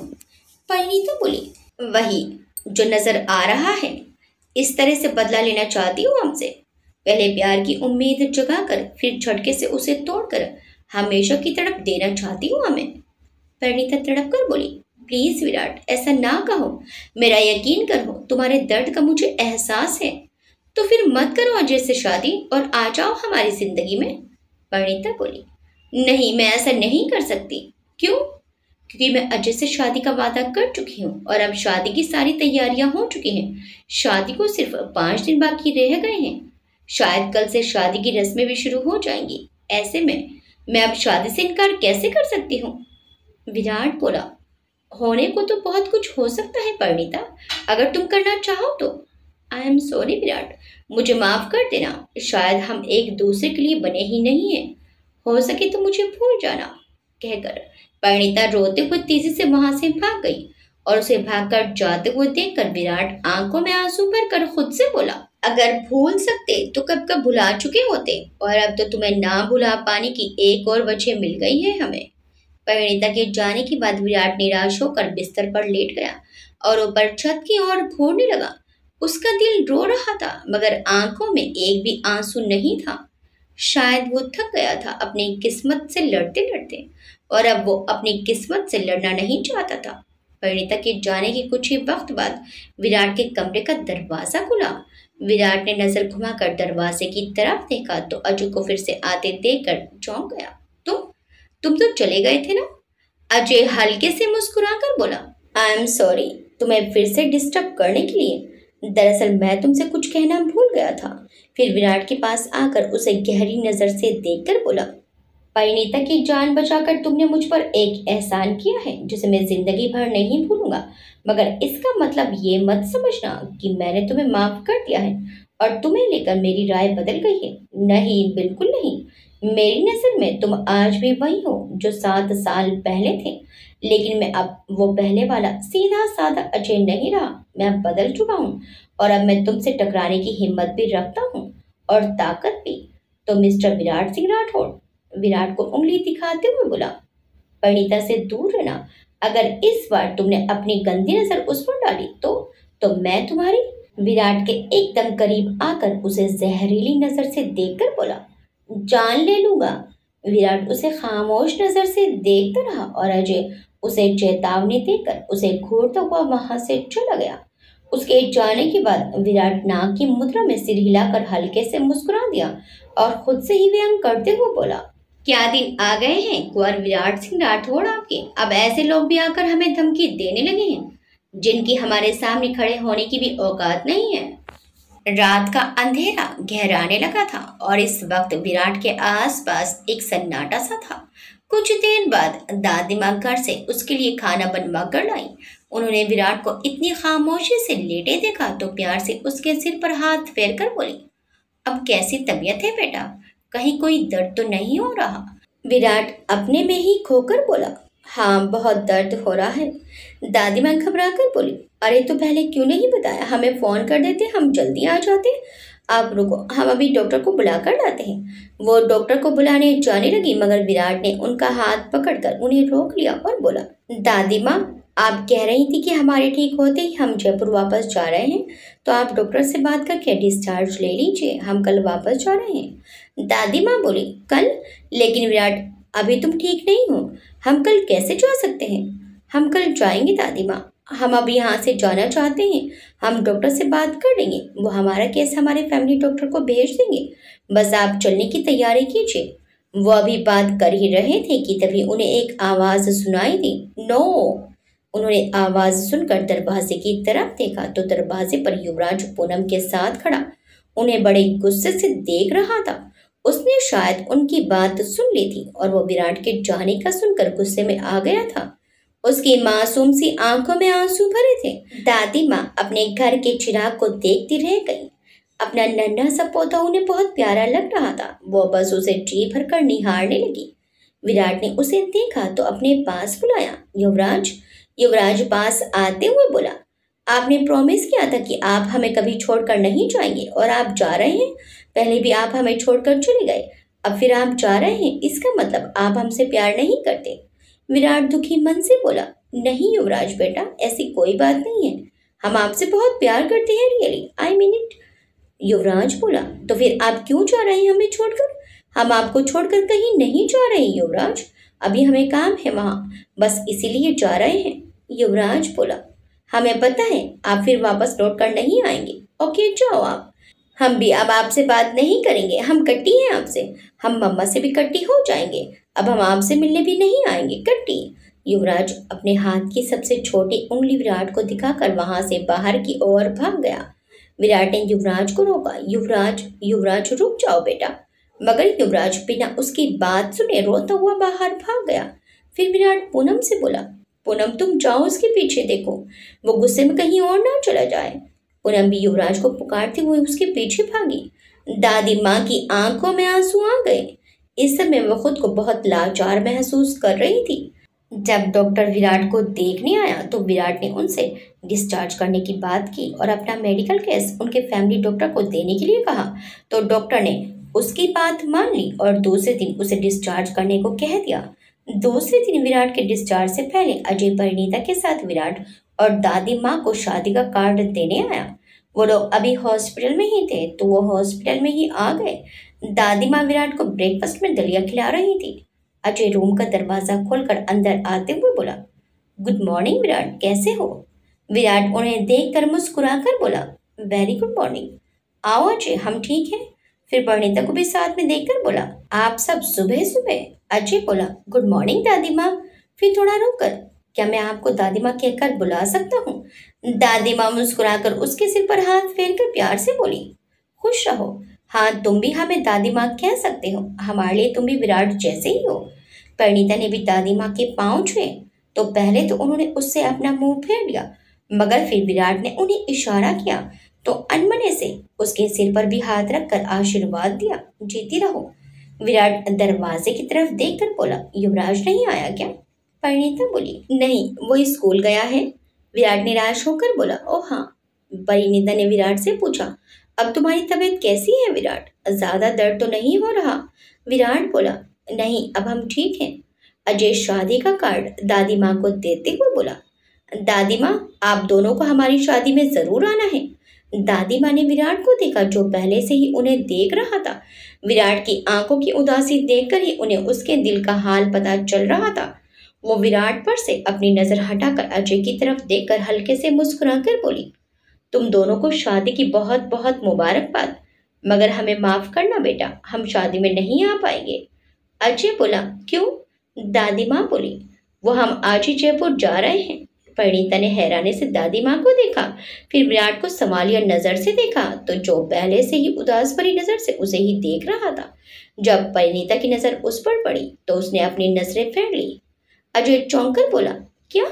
परिणीता बोली, वही जो नजर आ रहा है, इस तरह से बदला लेना चाहती हो हमसे, पहले प्यार की उम्मीद जगाकर फिर झटके से उसे तोड़कर हमेशा की तड़प देना चाहती हो हमें। परिणीता तड़प कर बोली, प्लीज विराट ऐसा ना कहो, मेरा यकीन करो, तुम्हारे दर्द का मुझे एहसास है, तो फिर मत करो अजय से शादी और आ जाओ हमारी जिंदगी में। परिणीता बोली, नहीं मैं ऐसा नहीं कर सकती। क्यों। क्योंकि मैं अजय से शादी का वादा कर चुकी हूँ और अब शादी की सारी तैयारियां हो चुकी हैं, शादी को सिर्फ 5 दिन बाकी रह गए हैं, शायद कल से शादी की रस्में भी शुरू हो जाएंगी, ऐसे में मैं अब शादी से इनकार कैसे कर सकती हूँ। विराट बोला, होने को तो बहुत कुछ हो सकता है परिणीता, अगर तुम करना चाहो तो। आई एम सॉरी विराट, मुझे माफ कर देना, शायद हम एक दूसरे के लिए बने ही नहीं हैं, हो सके तो मुझे भूल जाना। कहकर परिणीता रोते हुए तेजी से वहां से भाग गई और उसे भागकर जाते हुए देखकर विराट आंखों में आंसू भरकर खुद से बोला, अगर भूल सकते तो कब कब भुला चुके होते, और अब तो तुम्हें ना भुला पाने की एक और वजह मिल गई है हमें। परिणीता के जाने के बाद विराट निराश होकर बिस्तर पर लेट गया और ऊपर छत की ओर घूरने लगा। उसका दिल रो रहा था मगर आंखों में एक भी आंसू नहीं था, शायद वो थक गया था अपनी किस्मत से लड़ते लड़ते, और अब वो अपनी किस्मत से लड़ना नहीं चाहता था। परिणीता के जाने के कुछ ही वक्त बाद विराट के कमरे का दरवाजा खुला। विराट ने नजर घुमाकर दरवाजे की तरफ देखा तो अजय को फिर से आते देखकर चौंक गया। तुम तो चले गए थे ना। अजय हल्के से मुस्कुराकर बोला, आई एम सॉरी तुम्हें फिर से डिस्टर्ब करने के लिए, दरअसल मैं तुमसे कुछ कहना भूल गया था। फिर विराट के पास आकर उसे गहरी नजर से देखकर बोला, परिणीता की जान बचाकर तुमने मुझ पर एक एहसान किया है जिसे मैं जिंदगी भर नहीं भूलूंगा, मगर इसका मतलब ये मत समझना कि मैंने तुम्हें माफ कर दिया है और तुम्हें लेकर मेरी राय बदल गई है। नहीं, बिल्कुल नहीं। मेरी नजर में तुम आज भी वही हो जो 7 साल पहले थे, लेकिन मैं अब वो पहले वाला सीधा साधा अजय नहीं रहा। मैं अब बदल चुका हूँ और अब मैं तुमसे टकराने की हिम्मत भी रखता हूँ और ताकत भी। तो मिस्टर विराट सिंह राठौड़, विराट को उंगली दिखाते हुए बोला, परिणीता से दूर रहना। अगर इस बार तुमने अपनी गंदी नजर उस पर डाली तो मैं तुम्हारी। विराट के एकदम करीब आकर उसे जहरीली नजर से देखकर बोला, जान ले लूंगा। विराट उसे खामोश नजर से देखता रहा और अजय उसे चेतावनी देकर उसे घूरता हुआ वहां से चला गया। उसके जाने के बाद विराट नाक की मुद्रा में सिर हिलाकर हल्के से मुस्कुरा दिया और खुद से ही व्यंग करते हुए बोला, क्या दिन आ गए हैं कुंवर विराट सिंह राठौड़ आपके। अब ऐसे लोग भी आकर हमें धमकी देने लगे हैं जिनकी हमारे सामने खड़े होने की भी औकात नहीं है। रात का अंधेरा गहराने लगा था और इस वक्त विराट के आसपास एक सन्नाटा सा था। कुछ देर बाद दादी माँ घर से उसके लिए खाना बनवा कर लाई। उन्होंने विराट को इतनी खामोशी से लेटे देखा तो प्यार से उसके सिर पर हाथ फेर कर बोली, अब कैसी तबीयत है बेटा, कहीं कोई दर्द तो नहीं हो रहा। विराट अपने में ही खोकर बोला, हाँ बहुत दर्द हो रहा है। दादी माँ घबरा कर बोली, अरे तो पहले क्यों नहीं बताया, हमें फोन कर देते, हम जल्दी आ जाते। आप रुको, हम अभी डॉक्टर को बुला कर लाते हैं। वो डॉक्टर को बुलाने जाने लगी मगर विराट ने उनका हाथ पकड़कर उन्हें रोक लिया और बोला, दादी माँ आप कह रही थी कि हमारे ठीक होते ही हम जयपुर वापस जा रहे हैं, तो आप डॉक्टर से बात करके डिस्चार्ज ले लीजिए, हम कल वापस जा रहे हैं। दादी माँ बोली, कल? लेकिन विराट अभी तुम ठीक नहीं हो, हम कल कैसे जा सकते हैं। हम कल जाएंगे दादी माँ, हम अब यहाँ से जाना चाहते हैं। हम डॉक्टर से बात कर लेंगे, वो हमारा केस हमारे फैमिली डॉक्टर को भेज देंगे, बस आप चलने की तैयारी कीजिए। वो अभी बात कर ही रहे थे कि तभी उन्हें एक आवाज सुनाई दी, नो। उन्होंने आवाज सुनकर दरवाजे की तरफ देखा तो दरवाजे पर युवराज पूनम के साथ खड़ा उन्हें बड़े गुस्से से देख रहा था। उसने शायद उनकी बात सुन ली थी और वो विराट के जाने का सुनकर गुस्से में आ गया था। उसकी मासूम सी आंखों में आंसू भरे थे। दादी माँ अपने घर के चिराग को देखती रह गई। अपना नन्हा सा पौधा उन्हें बहुत प्यारा लग रहा था। वो बस उसे जी भर कर निहारने लगी। विराट ने उसे देखा तो अपने पास बुलाया, युवराज। युवराज पास आते हुए बोला, आपने प्रॉमिस किया था कि आप हमें कभी छोड़कर नहीं जाएंगे और आप जा रहे हैं। पहले भी आप हमें छोड़कर चले गए, अब फिर आप जा रहे हैं, इसका मतलब आप हमसे प्यार नहीं करते। विराट दुखी मन से बोला, नहीं युवराज बेटा, ऐसी कोई बात नहीं है, हम आपसे बहुत प्यार करते हैं, रियली आई मीन इट। युवराज बोला, तो फिर आप क्यों जा रहे हैं हमें छोड़कर। हम आपको छोड़कर कहीं नहीं जा रहे युवराज, अभी हमें काम है वहां, बस इसीलिए जा रहे हैं। युवराज बोला, हमें पता है आप फिर वापस लौट कर नहीं आएंगे, ओके जाओ आप। हम भी अब आपसे बात नहीं करेंगे, हम कट्टी हैं आपसे, हम मम्मा से भी कट्टी हो जाएंगे, अब हम आपसे मिलने भी नहीं आएंगे, कट्टी। युवराज अपने हाथ की सबसे छोटी उंगली विराट को दिखाकर वहां से बाहर की ओर भाग गया। विराट ने युवराज को रोका, युवराज युवराज रुक जाओ बेटा, मगर युवराज बिना उसकी बात सुने रोता हुआ बाहर भाग गया। फिर विराट पूनम से बोला, पूनम तुम जाओ उसके पीछे देखो, वो गुस्से में कहीं और ना चला जाए। पूनम भी युवराज को पुकारते हुए उसके पीछे भागी। दादी माँ की आंखों में आंसू आ गए। इस समय वो खुद को बहुत लाचार महसूस कर रही थी। जब डॉक्टर विराट को देखने आया तो विराट ने उनसे डिस्चार्ज करने की बात की और अपना मेडिकल केस उनके फैमिली डॉक्टर को देने के लिए कहा, तो डॉक्टर ने उसकी बात मान ली और दूसरे दिन उसे डिस्चार्ज करने को कह दिया। दूसरे दिन विराट के डिस्चार्ज से पहले अजय परिणीता के साथ विराट और दादी माँ को शादी का कार्ड देने आया। वो लोग अभी हॉस्पिटल में ही थे तो वो हॉस्पिटल में ही आ गए। दादी माँ विराट को ब्रेकफास्ट में दलिया खिला रही थी। अजय रूम का दरवाजा खोलकर अंदर आते हुए बोला, गुड मॉर्निंग विराट, कैसे हो। विराट उन्हें देखकर मुस्कुराकर बोला, वेरी गुड मॉर्निंग, आओ अजय हम ठीक हैं। फिर परिणीता को भी साथ में देखकर बोला, आप सब सुबह सुबह। अजय बोला, गुड मॉर्निंग दादी माँ। फिर थोड़ा रुककर, क्या मैं आपको दादी माँ कहकर बुला सकता हूँ। दादी माँ मुस्कुराकर उसके सिर पर हाथ फेरकर प्यार से बोली, खुश रहो, हाँ, तुम भी हमें दादी माँ कह सकते हो, हमारे लिए तुम भी विराट जैसे ही हो। परिणीता ने भी दादी माँ के पाँव छुए तो पहले तो उन्होंने उससे अपना मुंह फेर लिया, मगर फिर विराट ने उन्हें इशारा किया तो अनमने से उसके सिर पर भी हाथ रखकर आशीर्वाद दिया, जीती रहो। विराट दरवाजे की तरफ देखकर बोला, युवराज नहीं आया क्या? परिणीता बोली, नहीं, वो स्कूल गया है। विराट निराश होकर बोला, ओ हाँ। परिणीता ने विराट से पूछा, अब तुम्हारी तबीयत कैसी है विराट? ज्यादा दर्द तो नहीं हो रहा? विराट बोला, नहीं, अब हम ठीक हैं। अजय शादी का कार्ड दादी माँ को देते हुए बोला, दादी माँ, आप दोनों को हमारी शादी में जरूर आना है। दादी माँ ने विराट को देखा जो पहले से ही उन्हें देख रहा था। विराट की आंखों की उदासी देखकर ही उन्हें उसके दिल का हाल पता चल रहा था। वो विराट पर से अपनी नजर हटाकर अजय की तरफ देखकर हल्के से मुस्कुराकर बोली, तुम दोनों को शादी की बहुत बहुत मुबारकबाद, मगर हमें माफ करना बेटा, हम शादी में नहीं आ पाएंगे। अजय बोला, क्यों? दादी माँ बोली, वो हम आज ही जयपुर जा रहे हैं। परिणीता ने हैरानी से दादी माँ को देखा, फिर विराट को संभालिया नजर से देखा तो जो पहले से ही उदास भरी नजर से उसे ही देख रहा था। जब परिणीता की नजर उस पर पड़ी तो उसने अपनी नजरें फेर ली। अजय चौंक कर बोला, क्या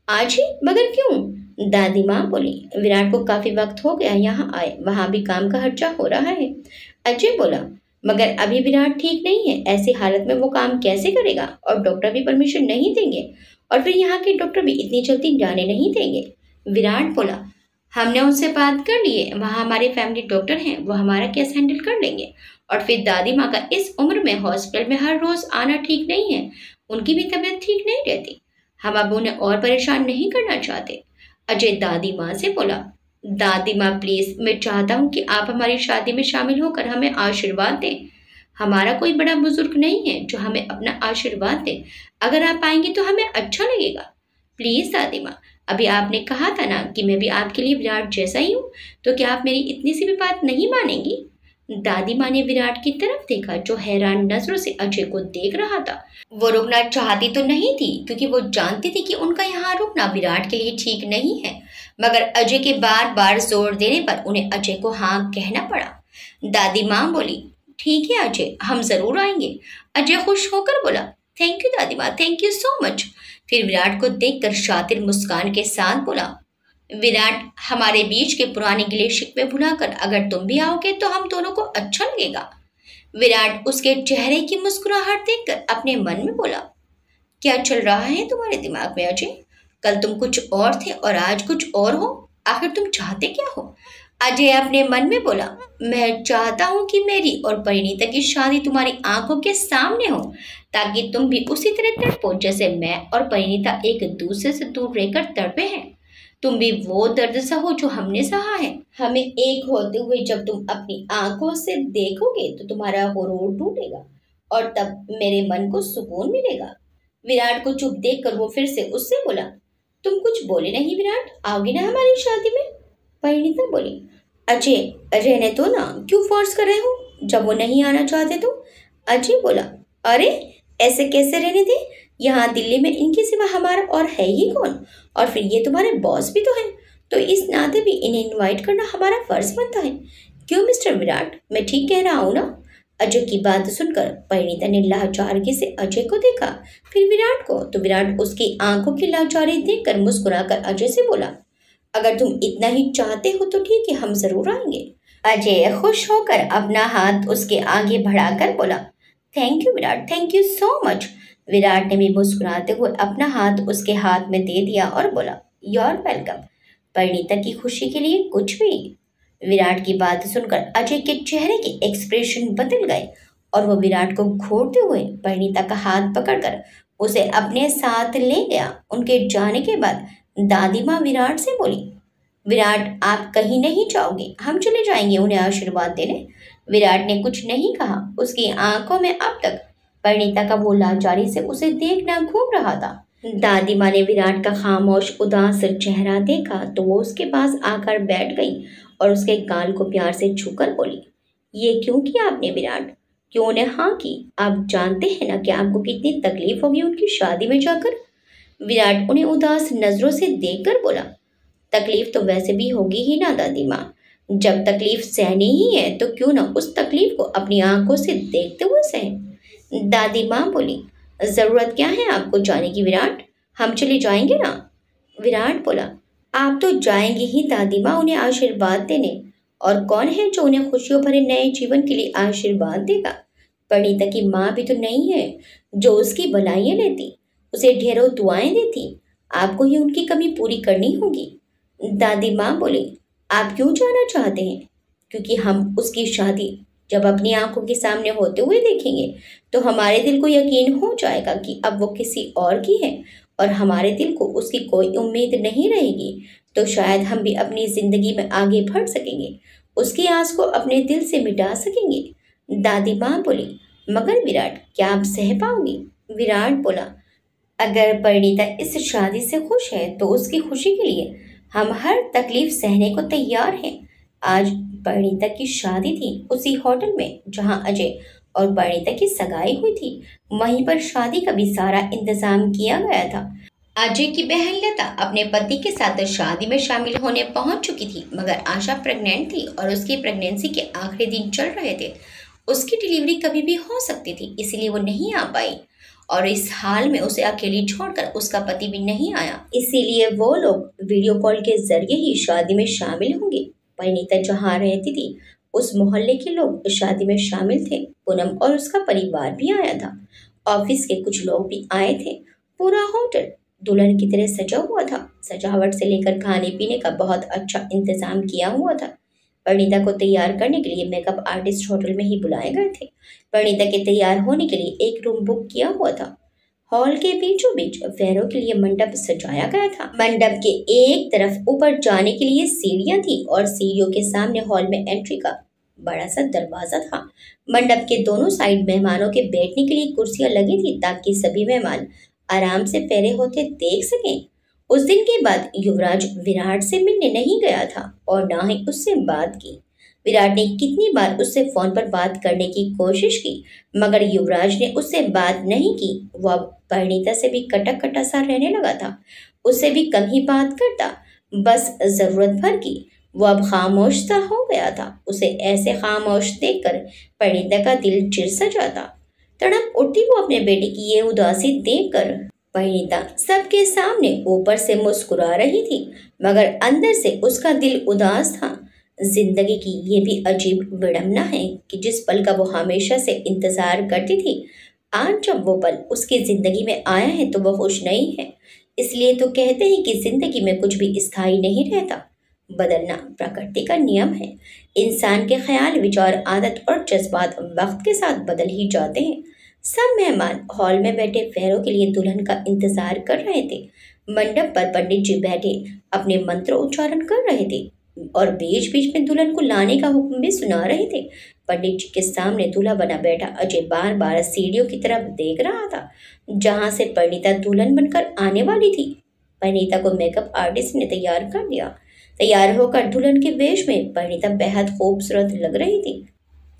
आज ही? मगर क्यों? दादी माँ बोली, विराट को काफी वक्त हो गया यहाँ आए, वहां भी काम का खर्चा हो रहा है। अजय बोला, मगर अभी विराट ठीक नहीं है, ऐसी हालत में वो काम कैसे करेगा? और डॉक्टर भी परमिशन नहीं देंगे, और फिर यहाँ के डॉक्टर भी इतनी जल्दी जाने नहीं देंगे। विराट बोला, हमने उनसे बात कर ली है, वहाँ हमारे फैमिली डॉक्टर हैं, वो हमारा केस हैंडल कर लेंगे। और फिर दादी माँ का इस उम्र में हॉस्पिटल में हर रोज आना ठीक नहीं है, उनकी भी तबीयत ठीक नहीं रहती, हम अब उन्हें और परेशान नहीं करना चाहते। अजय दादी माँ से बोला, दादी माँ प्लीज, मैं चाहता हूँ कि आप हमारी शादी में शामिल होकर हमें आशीर्वाद दें। हमारा कोई बड़ा बुजुर्ग नहीं है जो हमें अपना आशीर्वाद दे, अगर आप आएंगी तो हमें अच्छा लगेगा। प्लीज दादी माँ, अभी आपने कहा था ना कि मैं भी आपके लिए विराट जैसा ही हूँ, तो क्या आप मेरी इतनी सी भी बात नहीं मानेंगी? दादी माँ ने विराट की तरफ देखा जो हैरान नजरों से अजय को देख रहा था। वो रुकना चाहती तो नहीं थी क्योंकि वो जानती थी कि उनका यहाँ रुकना विराट के लिए ठीक नहीं है, मगर अजय के बार बार जोर देने पर उन्हें अजय को हाँ कहना पड़ा। दादी माँ बोली, ठीक है अजय, हम जरूर आएंगे। अजय खुश होकर बोला, थैंक यू दादी माँ, थैंक यू सो मच। फिर विराट को देखकर शातिर मुस्कान के साथ बोला, विराट, हमारे बीच के पुराने गिले शिकवे भुलाकर अगर तुम भी आओगे तो हम दोनों को अच्छा लगेगा। विराट उसके चेहरे की मुस्कुराहट देखकर अपने मन में बोला, क्या चल रहा है तुम्हारे दिमाग में अजय? कल तुम कुछ और थे और आज कुछ और हो, आखिर तुम चाहते क्या हो? अजय अपने मन में बोला, मैं चाहता हूँ कि मेरी और परिणीता की शादी तुम्हारी आंखों के सामने हो, ताकि तुम भी उसी तरह तड़पो जैसे मैं और परिणीता एक दूसरे से दूर रहकर तड़पे हैं। तुम भी वो दर्द सहो जो हमने सहा है। हमें एक होते हुए जब तुम अपनी आंखों से देखोगे तो तुम्हारा हुरूर टूटेगा और तब मेरे मन को सुकून मिलेगा। विराट को चुप देखकर वो फिर से उससे बोला, तुम कुछ बोले नहीं विराट, आओगे ना हमारी शादी में? परिणीता बोली, अजय रहने दो ना, क्यों फोर्स कर रहे हो? जब वो नहीं आना चाहते तो? अजय बोला, अरे ऐसे कैसे रहने दे? यहाँ दिल्ली में इनके सिवा हमारा और है ही कौन? और फिर ये तुम्हारे बॉस भी तो हैं, तो इस नाते भी इन्हें इनवाइट करना हमारा फर्ज बनता है। क्यों मिस्टर विराट, मैं ठीक कह रहा हूँ ना? अजय की बात सुनकर परिणीता ने लाचारगी से अजय को देखा, फिर विराट को, तो विराट उसकी आंखों की लाचारी देखकर मुस्कुराकर अजय से बोला, अगर तुम इतना ही चाहते हो तो ठीक है, हम जरूर आएंगे। अजय खुश होकर अपना हाथ उसके आगे बढ़ाकर बोला, thank you Virat, thank you so much. Virat ने भी मुस्कुराते हुए अपना हाथ उसके हाथ में दे दिया और बोला, योर वेलकम। परिणीता की खुशी के लिए कुछ भी। विराट की बात सुनकर अजय के चेहरे के एक्सप्रेशन बदल गए और वो विराट को घूरते हुए परिणीता का हाथ पकड़कर उसे अपने साथ ले गया। उनके जाने के बाद दादी माँ विराट से बोली, विराट, आप कहीं नहीं जाओगे, हम चले जाएंगे उन्हें आशीर्वाद देने। विराट ने कुछ नहीं कहा, उसकी आंखों में अब तक परिणीता का वो लाचारी से उसे देखना घूम रहा था। दादी माँ ने विराट का खामोश उदास चेहरा देखा तो वो उसके पास आकर बैठ गई और उसके गाल को प्यार से छूकर बोली, ये क्यों किया आपने विराट? क्यों उन्हें हाँ की? आप जानते हैं ना कि आपको कितनी तकलीफ होगी उनकी शादी में जाकर? विराट उन्हें उदास नजरों से देखकर बोला, तकलीफ तो वैसे भी होगी ही ना दादी माँ, जब तकलीफ सहनी ही है तो क्यों ना उस तकलीफ को अपनी आंखों से देखते हुए सहें। दादी माँ बोली, जरूरत क्या है आपको जाने की विराट, हम चले जाएंगे ना। विराट बोला, आप तो जाएंगे ही दादी माँ उन्हें आशीर्वाद देने, और कौन है जो उन्हें खुशियों भरे नए जीवन के लिए आशीर्वाद देगा। परिणीता की माँ भी तो नहीं है जो उसकी भलाइयाँ लेती, उसे ढेरों दुआएं देती। आपको ही उनकी कमी पूरी करनी होगी। दादी माँ बोली, आप क्यों जाना चाहते हैं? क्योंकि हम उसकी शादी जब अपनी आंखों के सामने होते हुए देखेंगे तो हमारे दिल को यकीन हो जाएगा कि अब वो किसी और की है, और हमारे दिल को उसकी कोई उम्मीद नहीं रहेगी। तो शायद हम भी अपनी जिंदगी में आगे बढ़ सकेंगे, उसकी आस को अपने दिल से मिटा सकेंगे। दादी माँ बोली, मगर विराट, क्या आप सह पाओगे? विराट बोला, अगर परिणीता इस शादी से खुश है तो उसकी खुशी के लिए हम हर तकलीफ सहने को तैयार हैं। आज परिणीता की शादी थी उसी होटल में जहां अजय और परिणीता की सगाई हुई थी। वहीं पर शादी का भी सारा इंतजाम किया गया था। अजय की बहन लता अपने पति के साथ शादी में शामिल होने पहुंच चुकी थी, मगर आशा प्रेग्नेंट थी और उसकी प्रेगनेंसी के आखिरी दिन चल रहे थे। उसकी डिलीवरी कभी भी हो सकती थी, इसलिए वो नहीं आ पाई, और इस हाल में उसे अकेली छोड़कर उसका पति भी नहीं आया, इसीलिए वो लोग वीडियो कॉल के जरिए ही शादी में शामिल होंगे। परिणीता जहाँ रहती थी उस मोहल्ले के लोग शादी में शामिल थे। पूनम और उसका परिवार भी आया था। ऑफिस के कुछ लोग भी आए थे। पूरा होटल दुल्हन की तरह सजा हुआ था। सजावट से लेकर खाने पीने का बहुत अच्छा इंतजाम किया हुआ था। परिणीता को तैयार करने के लिए मेकअप आर्टिस्ट होटल में ही बुलाए गए थे। परिणीता के तैयार होने के लिए एक रूम बुक किया हुआ था। हॉल के बीचों बीच फेरों के लिए मंडप सजाया गया था। मंडप के एक तरफ ऊपर जाने के लिए सीढ़ियां थी और सीढ़ियों के सामने हॉल में एंट्री का बड़ा सा दरवाजा था। मंडप के दोनों साइड मेहमानों के बैठने के लिए कुर्सियां लगी थी ताकि सभी मेहमान आराम से फेरे होते देख सकें। उस दिन के बाद युवराज विराट से मिलने नहीं गया था और ना ही उससे बात की। विराट ने कितनी बार उससे फोन पर बात करने की कोशिश की, मगर युवराज ने उससे बात नहीं की। वह परिणीता से भी कटा कटा सा रहने लगा था। उससे भी कम ही बात करता, बस जरूरत भर की। वो अब खामोश सा हो गया था। उसे ऐसे खामोश देखकर परिणीता का दिल चिर सा जाता। तड़प उठती वो अपने बेटे की ये उदासी देखकर। परिणीता सबके सामने ऊपर से मुस्कुरा रही थी, मगर अंदर से उसका दिल उदास था। जिंदगी की ये भी अजीब विडंबना है कि जिस पल का वो हमेशा से इंतजार करती थी, आज जब वो पल उसकी जिंदगी में आया है तो वो खुश नहीं है। इसलिए तो कहते हैं कि जिंदगी में कुछ भी स्थायी नहीं रहता। बदलना प्रकृति का नियम है। इंसान के ख्याल, विचार, आदत और जज्बात वक्त के साथ बदल ही जाते हैं। सब मेहमान हॉल में बैठे फेरों के लिए दुल्हन का इंतजार कर रहे थे। मंडप पर पंडित जी बैठे अपने मंत्र उच्चारण कर रहे थे और बीच बीच में दुल्हन को लाने का हुक्म भी सुना रहे थे। पंडित जी के सामने दूल्हा बना बैठा अजय बार बार सीढ़ियों की तरफ देख रहा था जहां से परिणीता दुल्हन बनकर आने वाली थी। परिणीता को मेकअप आर्टिस्ट ने तैयार कर दिया। तैयार होकर दुल्हन के वेश में परिणीता बेहद खूबसूरत लग रही थी।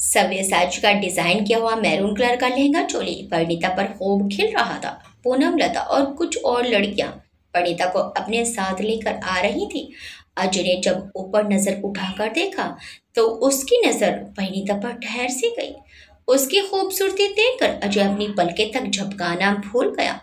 सव्यसाची का डिजाइन किया हुआ मैरून कलर का लहंगा चोली परिणीता पर खूब खिल रहा था। पूनम, लता और कुछ और लड़कियां परिणीता को अपने साथ लेकर आ रही थी। अजय ने जब ऊपर नजर उठाकर देखा तो उसकी नजर परिणीता पर ठहर सी गई। उसकी खूबसूरती देखकर अजय अपनी पलकें तक झपकाना भूल गया।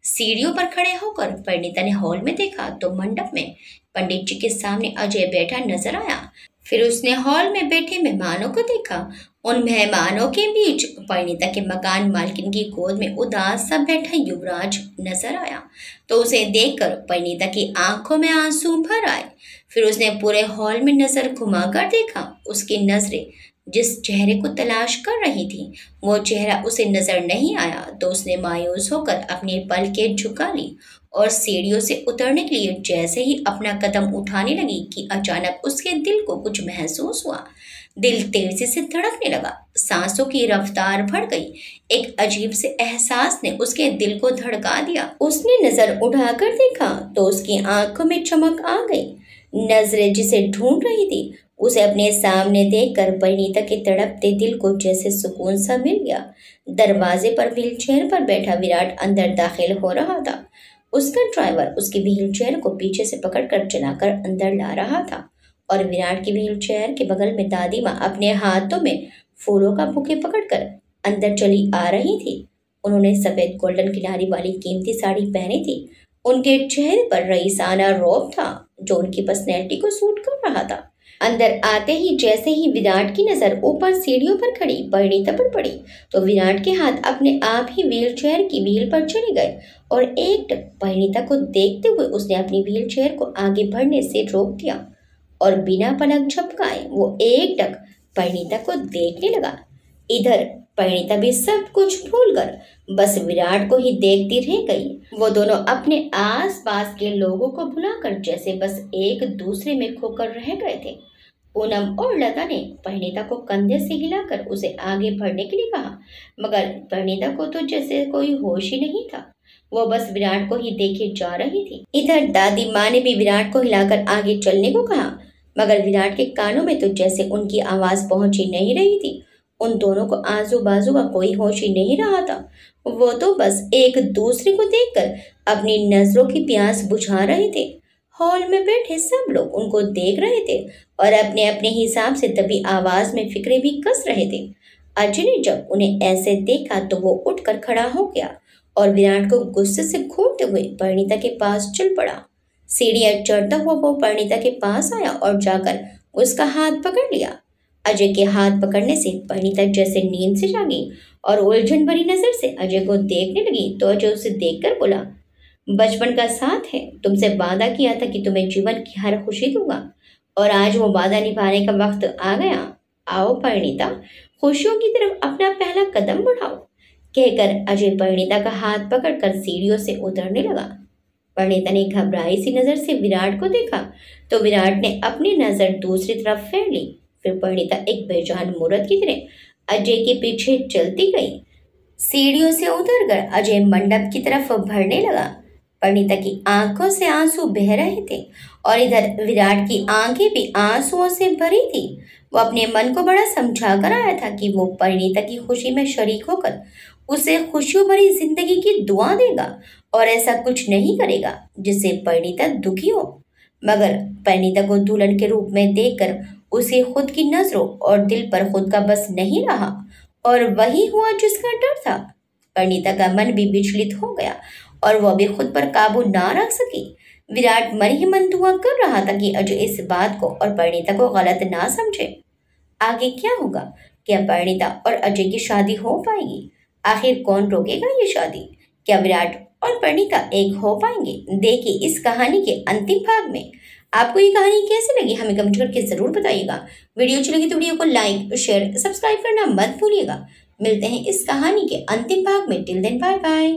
सीढ़ियों पर खड़े होकर परिणीता ने हॉल में देखा तो मंडप में पंडित जी के सामने अजय बैठा नजर आया। फिर उसने हॉल में बैठे मेहमानों को देखा। उन मेहमानों के बीच परिणीता के मकान मालकिन की गोद में उदास सा बैठा युवराज नजर आया तो उसे देखकर परिणीता की आंखों में आंसू भर आए। फिर उसने पूरे हॉल में नजर घुमाकर देखा। उसकी नजरें जिस चेहरे को तलाश कर रही थी वो चेहरा उसे नजर नहीं आया तो उसने मायूस होकर अपनी पलकें झुका ली और सीढ़ियों से उतरने के लिए जैसे ही अपना कदम उठाने लगी कि अचानक उसके दिल को कुछ महसूस हुआ। दिल तेजी से धड़कने लगा, सांसों की रफ्तार बढ़ गई। एक अजीब से एहसास ने उसके दिल को धड़का दिया। उसने नजर उठाकर देखा तो उसकी आंखों में चमक आ गई। नजरें जिसे ढूंढ रही थी उसे अपने सामने देखकर परिणीता के तड़पते दिल को जैसे सुकून सा मिल गया। दरवाजे पर व्हीलचेयर पर बैठा विराट अंदर दाखिल हो रहा था। उसका ड्राइवर उसकी व्हीलचेयर को पीछे से पकड़कर चलाकर अंदर ला रहा था और विराट की व्हील चेयर के बगल में दादी माँ अपने हाथों में फूलों का बुके पकड़कर अंदर चली आ रही थी। उन्होंने सफेद गोल्डन किनारी वाली कीमती साड़ी पहनी थी। उनके चेहरे पर रईसाना रौब था जो उनकी पर्सनैलिटी को सूट कर रहा था। अंदर आते ही जैसे ही विराट की नजर ऊपर सीढ़ियों पर खड़ी परिणीता पर पड़ी तो विराट के हाथ अपने आप ही व्हील चेयर की व्हील पर चले गए और एकटक परिणीता को देखते हुए उसने अपनी व्हील चेयर को आगे बढ़ने से रोक दिया और बिना पलक झपकाए वो एकटक परिणीता को देखने लगा। इधर परिणीता भी सब कुछ भूलकर बस विराट को ही देखती रह गई। वो दोनों अपने आस पास के लोगों को भुलाकर जैसे बस एक दूसरे में खोकर रह गए थे। पूनम और लता ने परिणीता को कंधे से हिलाकर उसे आगे बढ़ने के लिए कहा, मगर परिणीता को तो जैसे कोई होश ही नहीं था। वो बस विराट को ही देखे जा रही थी। इधर दादी माँ ने भी विराट को हिलाकर आगे चलने को कहा, मगर विराट के कानों में तो जैसे उनकी आवाज पहुंच ही नहीं रही थी। उन दोनों को आजू बाजू का कोई होश ही नहीं रहा था। वो तो बस एक दूसरे को देखकर अपनी नजरों की प्यास बुझा रहे थे। हॉल में बैठे सब लोग उनको देख रहे थे और अपने अपने हिसाब से दबी आवाज में फिक्रे भी कस रहे थे। अजय ने जब उन्हें ऐसे देखा तो वो उठकर खड़ा हो गया और विराट को गुस्से से घूरते हुए परिणीता के पास चल पड़ा। सीढ़ियां चढ़ता हुआ वो परिणीता के पास आया और जाकर उसका हाथ पकड़ लिया। अजय के हाथ पकड़ने से परिणीता जैसे नींद से जागी और उलझन भरी नजर से अजय को देखने लगी तो अजय उसे देखकर बोला, बचपन का साथ है, तुमसे वादा किया था कि तुम्हें जीवन की हर खुशी दूंगा और आज वो वादा निभाने का वक्त आ गया। आओ परिणीता, खुशियों की तरफ अपना पहला कदम बढ़ाओ, कहकर अजय परिणीता का हाथ पकड़कर सीढ़ियों से उतरने लगा। परिणीता ने घबराई सी नजर से विराट को देखा तो विराट ने अपनी नजर दूसरी तरफ फेर ली। फिर परिणीता एक बेजान मूर्त की तरह अजय के पीछे चलती गई। सीढ़ियों से उतरकर अजय मंडप की तरफ बढ़ने लगा। परिणीता की आंखों से आंसू बह रहे थे और इधर विराट की आंखें भी आंसुओं से भरी थी। वो अपने मन को बड़ा समझा कर आया था कि वो परिणीता की खुशी में शरीक होकर उसे खुशियों भरी जिंदगी की दुआ देगा और ऐसा कुछ नहीं करेगा जिससे परिणीता दुखी हो। मगर परिणीता को दुल्हन के रूप में देखकर उसे खुद की नजरों और दिल पर खुद का बस नहीं रहा और वही हुआ जिसका डर था। परिणीता का मन भी विचलित हो गया और वह भी खुद पर काबू ना रख सकी। विराट मन ही मन दुआ कर रहा था कि अजय इस बात को और परिणीता को गलत ना समझे। आगे क्या होगा? क्या परिणीता और अजय की शादी हो पाएगी? आखिर कौन रोकेगा ये शादी? क्या विराट और परिणीता एक हो पाएंगे? देखिए इस कहानी के अंतिम भाग में। आपको ये कहानी कैसी लगी हमें कमेंट करके जरूर बताइएगा। वीडियो अच्छी लगी तो वीडियो को लाइक शेयर सब्सक्राइब करना मत भूलिएगा। मिलते हैं इस कहानी के अंतिम भाग में। Till then bye bye.